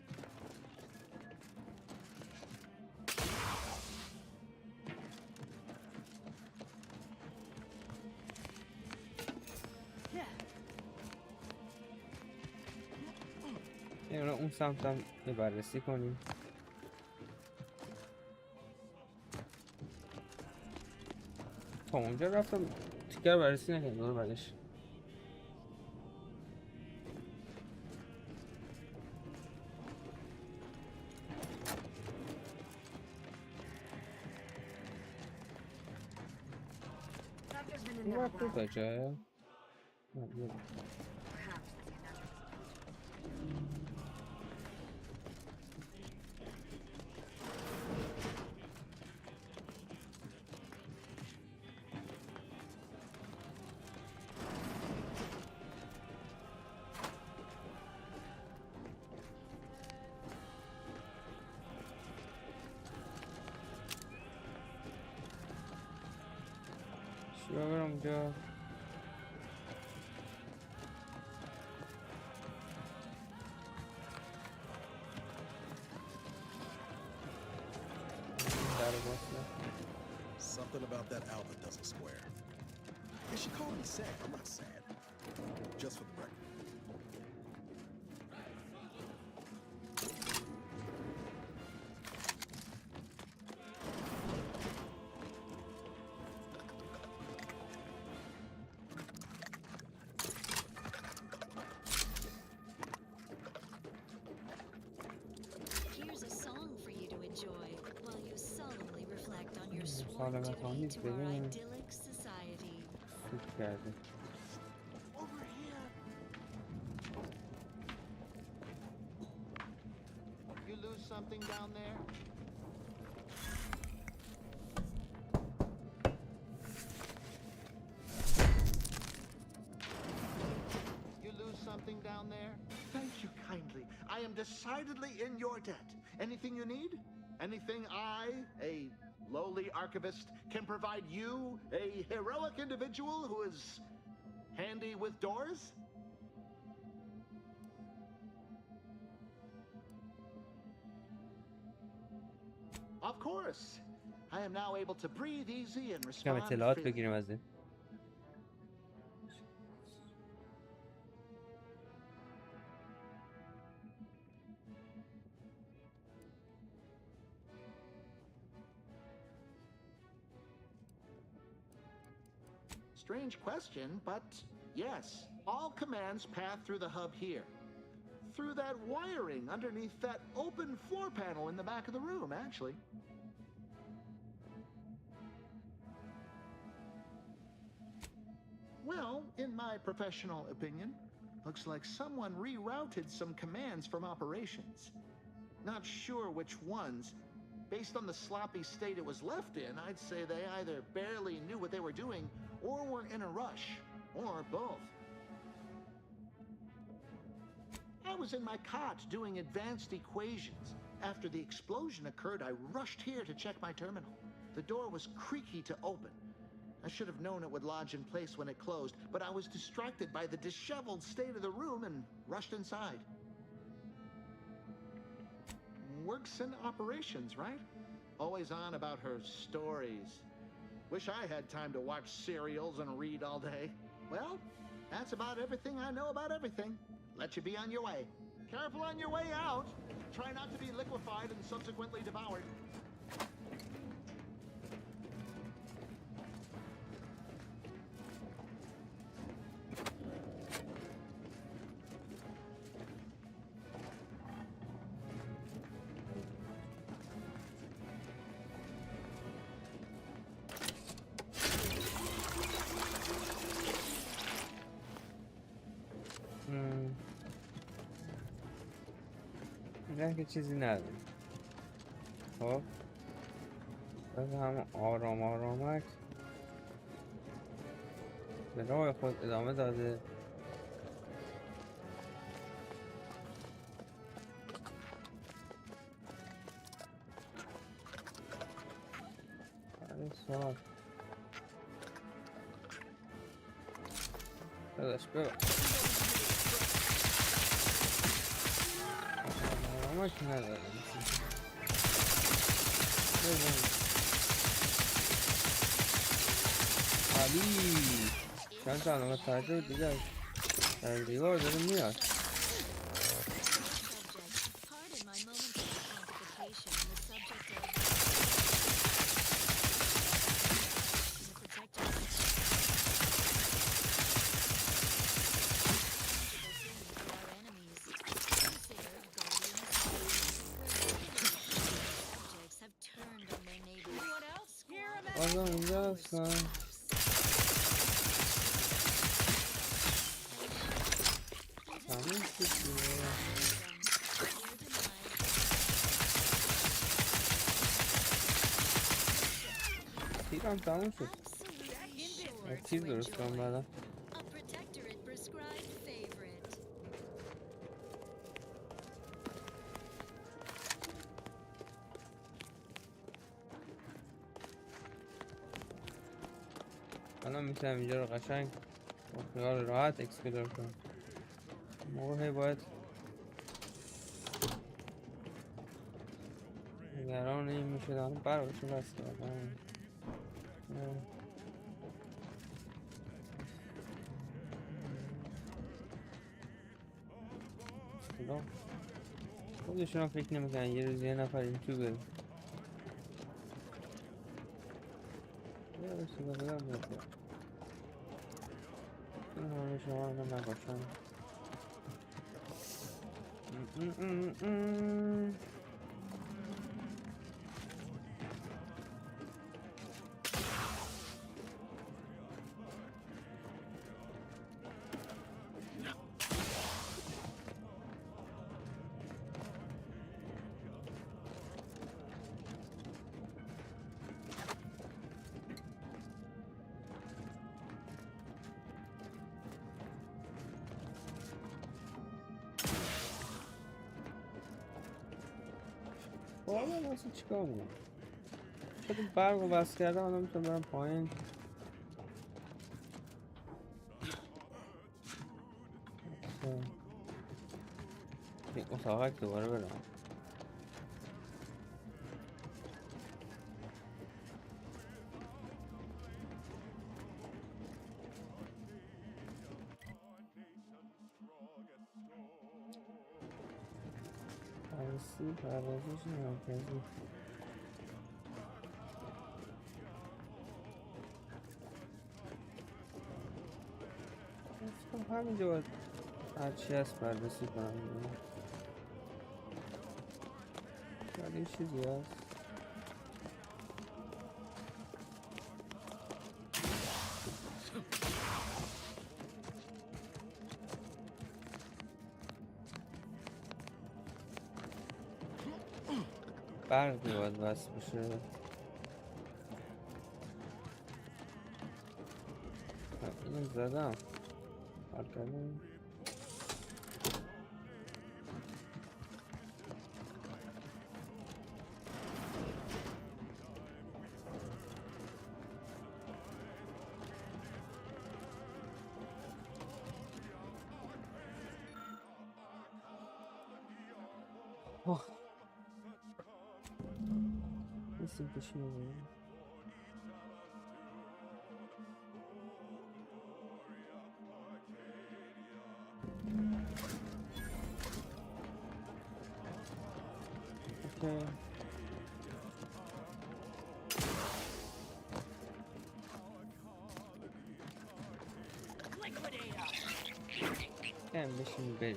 اون سمت هم بررسی کنیم تا اونجا رفتم تیکر بررسی نکنیم دور بعدش What the jail? Not really. برم اونجا Something about that Alva doesn't square. And she called me sad. I'm not sad. Just for the record. سالمت آمیز بدون سوت کرده You lose something down there? You lose something down there? Thank you kindly. I am decidedly in your debt. Anything you need? Anything I, a lowly archivist, can provide you, a heroic individual who is handy with doors? Of course. I am now able to breathe easy and respond freely. Strange question, but yes, all commands pass through the hub here. Through that wiring underneath that open floor panel in the back of the room, actually. Well, in my professional opinion, looks like someone rerouted some commands from operations. Not sure which ones. Based on the sloppy state it was left in, I'd say they either barely knew what they were doing or were in a rush, or both. I was in my cot doing advanced equations. After the explosion occurred, I rushed here to check my terminal. The door was creaky to open. I should have known it would lodge in place when it closed, but I was distracted by the disheveled state of the room and rushed inside. Works in operations, right? Always on about her stories. Wish I had time to watch serials and read all day. Well, that's about everything I know about everything. Let you be on your way. Careful on your way out. Try not to be liquefied and subsequently devoured. نه که چیزی نداره. خب بس هم آرام آرامک به راه خود ادامه داده. سوال داداش ببر آرامک نداره. علی چند تا علامت تعجب دیگه در دیوار داره میاد. بازم اینجا هستم. تموم شد تیرم تموم شد. تیر درست کنم بعدا. الان میتونم اینجا رو قشنگ با خیال راحت اکسپلور کنم. موقع باید نگران این میشه دارم براشو بس کردم. خودشون هم فکر نمیکنن یه روز یه نفر این تو بره. صدا بدم بده این همه شما رو نباشم. والا واسه چیکار میکنم؟ شاید این برق رو بس کردم الان میتونم برم پایین. این اتاقک دوباره برم. فارسی پردازش مرکزی همینجا باید هرچی هست بررسی کنم. شاید این چیزی هست. برقی باید وصل بشه. اینو زدم کردم. Nasıl bir şey oluyor? Okay. Ben de şimdi belli.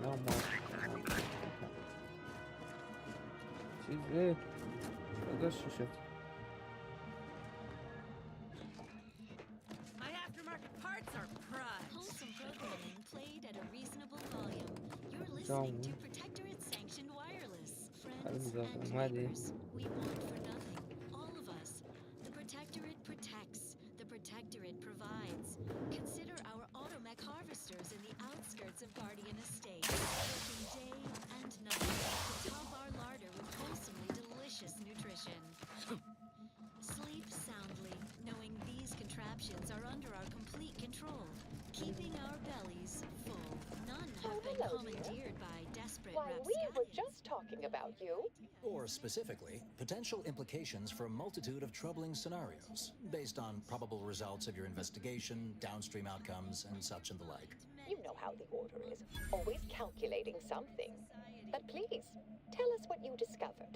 Normal. Çizgi. That's shit. My aftermarket parts are prized. Wholesome programming played at a reasonable volume. You're listening to Protectorate Sanctioned Wireless. Friends and neighbors, we want for nothing. All of us. The Protectorate protects. The Protectorate provides. Consider our automech harvesters in the outskirts of Guardian Estate, working day and night to top our larder with wholesomely delicious nutrition. Sleep soundly, knowing these contraptions are under our complete control, keeping our bellies full. None have been commandeered by desperate We were just talking about you. Or specifically, potential implications for a multitude of troubling scenarios, based on probable results of your investigation, downstream outcomes, and such and the like. You know how the Order is, always calculating something. But please, tell us what you discovered.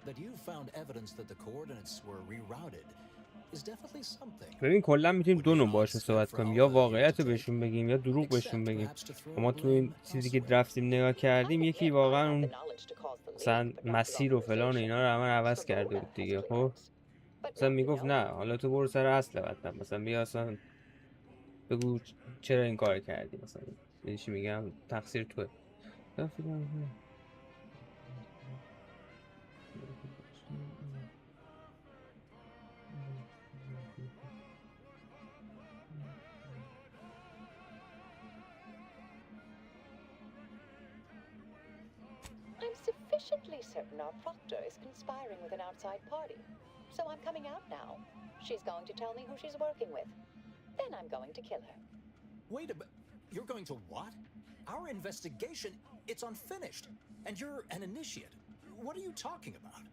That you found evidence that the coordinates were rerouted is definitely something. ببین کلا میتونیم دو نوع باهاشون صحبت کنیم، یا واقعیت رو بهشون بگیم یا دروغ بهشون بگیم. ما تو این چیزی که رفتیم نگاه کردیم یکی واقعا اون مثلا مسیر و فلان و اینا رو همه عوض کرده بود دیگه. خب مثلا میگفت نه حالا تو برو سر اصل بدن، مثلا بیا اصلا بگو چرا این کار کردی، مثلا چی میگم تقصیر توه. I'm sufficiently certain our proctor is conspiring with an outside party. So I'm coming out now. She's going to tell me who she's working with. Then I'm going to kill her. Wait a minute. You're going to what? Our investigation, it's unfinished. And you're an initiate. What are you talking about?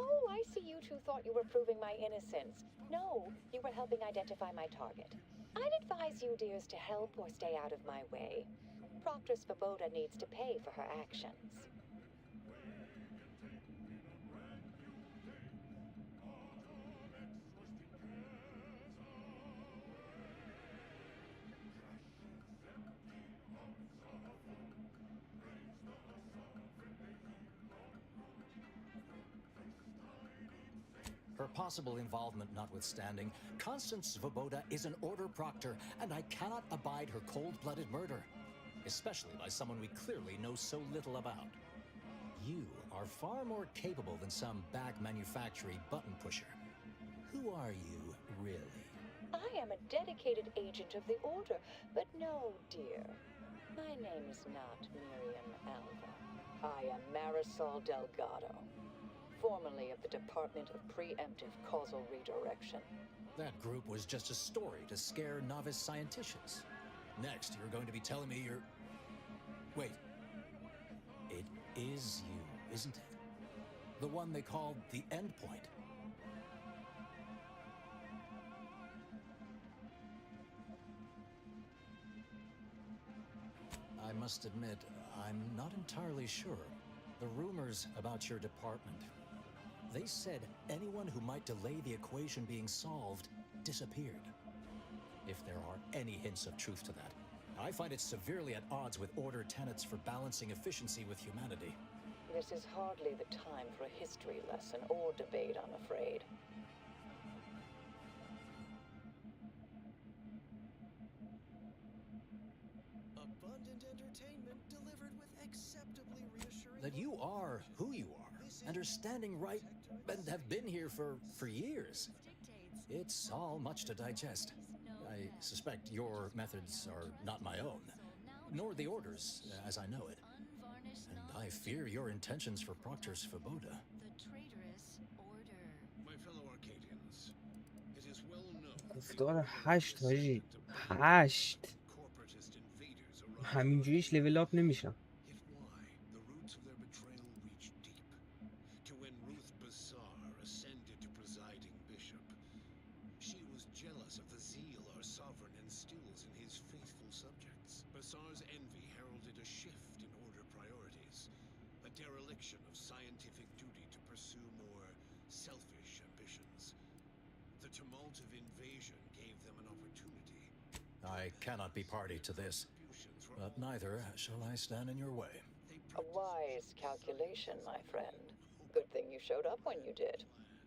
Oh, I see you two thought you were proving my innocence. No, you were helping identify my target. I'd advise you dears to help or stay out of my way. Proctor Svoboda needs to pay for her actions. Her possible involvement notwithstanding, Constance Svoboda is an order proctor, and I cannot abide her cold-blooded murder, especially by someone we clearly know so little about. You are far more capable than some bag manufacturing button pusher. Who are you, really? I am a dedicated agent of the Order, but no, dear. My name is not Miriam Alva. I am Marisol Delgado, formerly of the Department of Preemptive Causal Redirection. That group was just a story to scare novice scienticians. Next, you're going to be telling me you're... Wait. It is you, isn't it? The one they called the Endpoint. must admit, I'm not entirely sure. The rumors about your department. They said anyone who might delay the equation being solved disappeared. If there are any hints of truth to that, I find it severely at odds with Order tenets for balancing efficiency with humanity. This is hardly the time for a history lesson or debate, I'm afraid. Abundant entertainment delivered with acceptably reassuring... That you are who you are, and are standing right, and have been here for years. It's all much to digest. I suspect your methods are not my own, nor the Order's, as I know it. And I fear your intentions for Proctor's Svoboda. The traitorous Order. My fellow Arcadians, it is well known گفتار 8 حاجی 8 corporatist invaders arrived. همینجوریش لول اپ نمیشم. Yet why? The roots of their betrayal reach deep. To when Ruth Bassar ascended to presiding bishop, she was jealous of the zeal our sovereign instills in his faithful subjects. Bassar's envy heralded a shift in Order priorities, a dereliction of scientific duty to pursue more selfish ambitions. The tumult of invasion gave them an opportunity. I cannot be party to this, but neither shall I stand in your way. A wise calculation, my friend. Good thing you showed up when you did.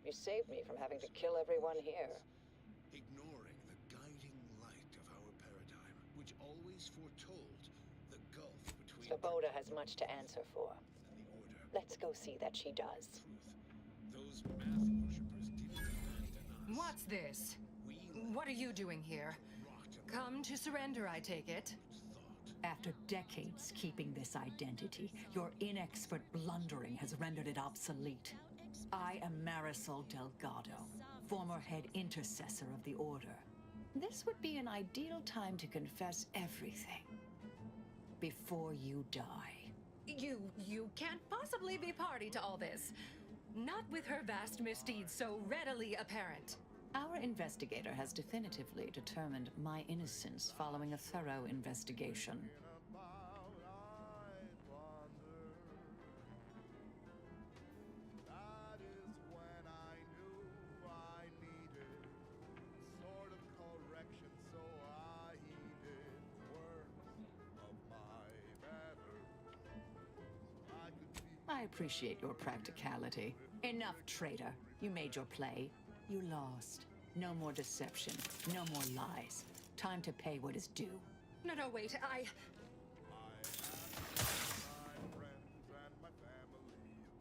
You saved me from having to kill everyone here. Ignoring the guiding light of our paradigm, which always foretold the gulf between Svoboda has much to answer for. and the Order. Let's go see that she does. Those math worshippers didn't abandon us. What's this? What are you doing here? Come to surrender, I take it. After decades keeping this identity, your inexpert blundering has rendered it obsolete. I am Marisol Delgado, former head intercessor of the Order. This would be an ideal time to confess everything before you die. You can't possibly be party to all this. Not with her vast misdeeds so readily apparent. Our investigator has definitively determined my innocence following a thorough investigation. That is when I knew I needed sort of correction, so I heeded words of my better. I could be I appreciate your practicality. Enough, traitor. You made your play. You lost. No more deception. No more lies. Time to pay what is due. No, wait,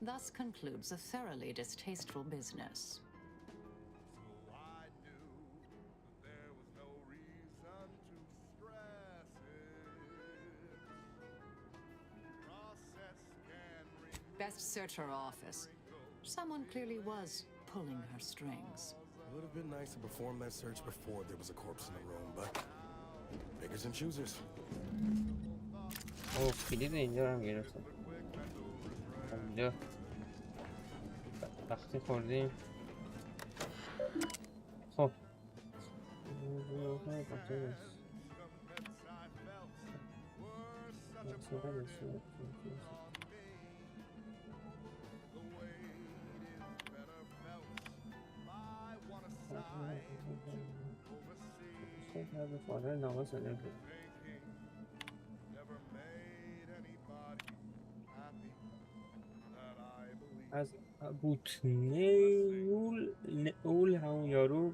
Thus concludes a thoroughly distasteful business. so I knew that there was no reason to stress it. Process can Best search her office. Someone clearly was pulling her strings. It would have been nice to perform that search before there was a corpse in the room, but beggars and choosers. اوه کلید اینجا هم گرفتم. اینجا وقتی خوردیم. خب از بوتنیول همون یارو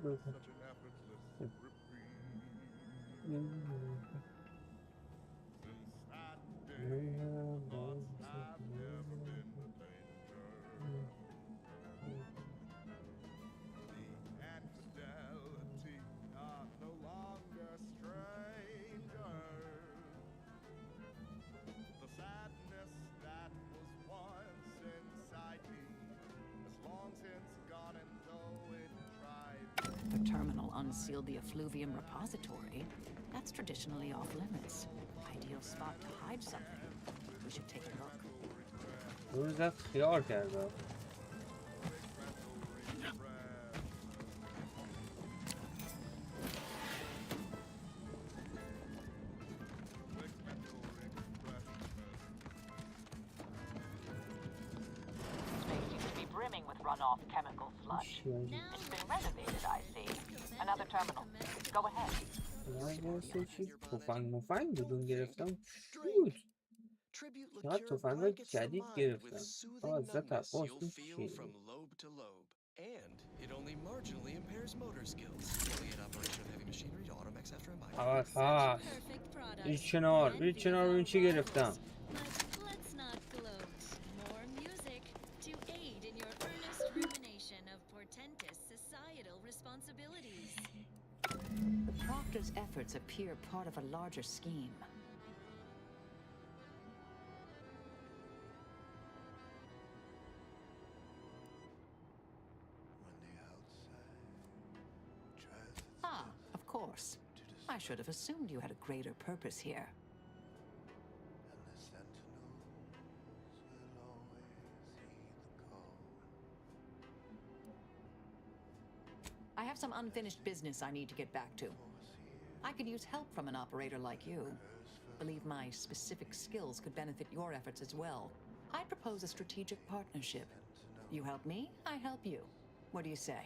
The terminal unsealed the effluvium repository. That's traditionally off limits. Ideal spot to hide something. We should take a look. روز رفت خیار کرده. much. It's been renovated, I see. Another terminal. Go ahead. تفنگ مفنگ بدون گرفتم بود. چقدر تفنگ جدید گرفتم. عزت عباس این چیه؟ And it only marginally impairs motor skills. Delegate operation of heavy machinery to Automex after imbibing. آها ریچ کنار ببین چی گرفتم. Let's not gloat. More music to aid in your earnest rumination of portentous societal responsibilities. The Proctor's efforts appear part of a larger scheme. Ah, of course. I should have assumed you had a greater purpose here. I have some unfinished business I need to get back to. I could use help from an operator like you. Believe my specific skills could benefit your efforts as well. I propose a strategic partnership. You help me, I help you. What do you say?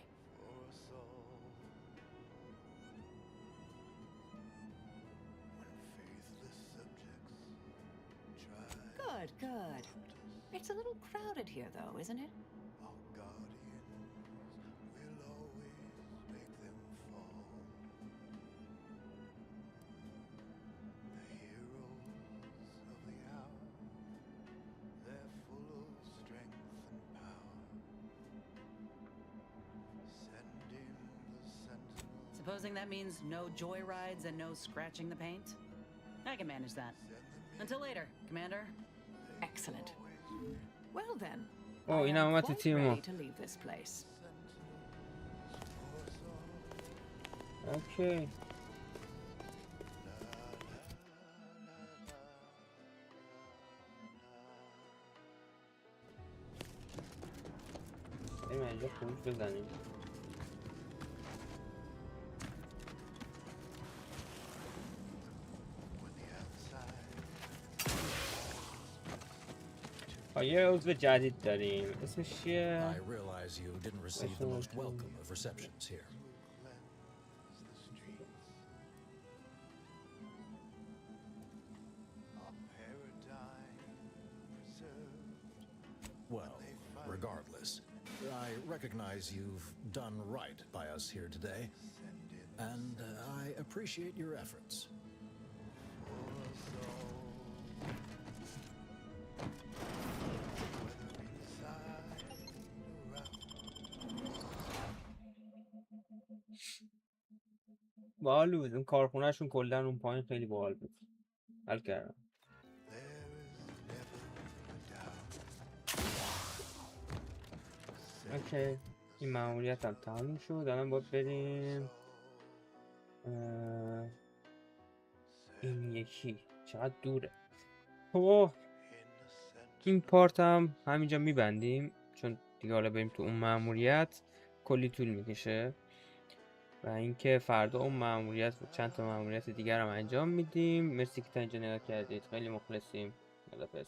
Good, good. It's a little crowded here, though, isn't it? Supposing that means no joyrides and no scratching the paint? I can manage that. Until later, Commander. Excellent. Well then, Oh, I اینم am اومد تو quite تیم ما. ready to leave this place. اوکی. بریم اینجا خروج بزنیم. یه عضو جدید داریم. اسمش چیه؟ I realize you didn't receive the most welcome of receptions here. Well, regardless, I recognize you've done right by us here today, and I appreciate your efforts. باحال بود. اون کارخونهشون کلا اون پایین خیلی باحال بود. حل کردم. اوکی. این ماموریت هم تموم شد. الان باید بریم این یکی چقدر دوره. اوه این پارت هم همینجا میبندیم چون دیگه حالا بریم تو اون ماموریت کلی طول میکشه و اینکه فردا اون ماموریت و چند تا ماموریت دیگر هم انجام میدیم. مرسی که تا اینجا نگاه کردید. خیلی مخلصیم. خداحافظ.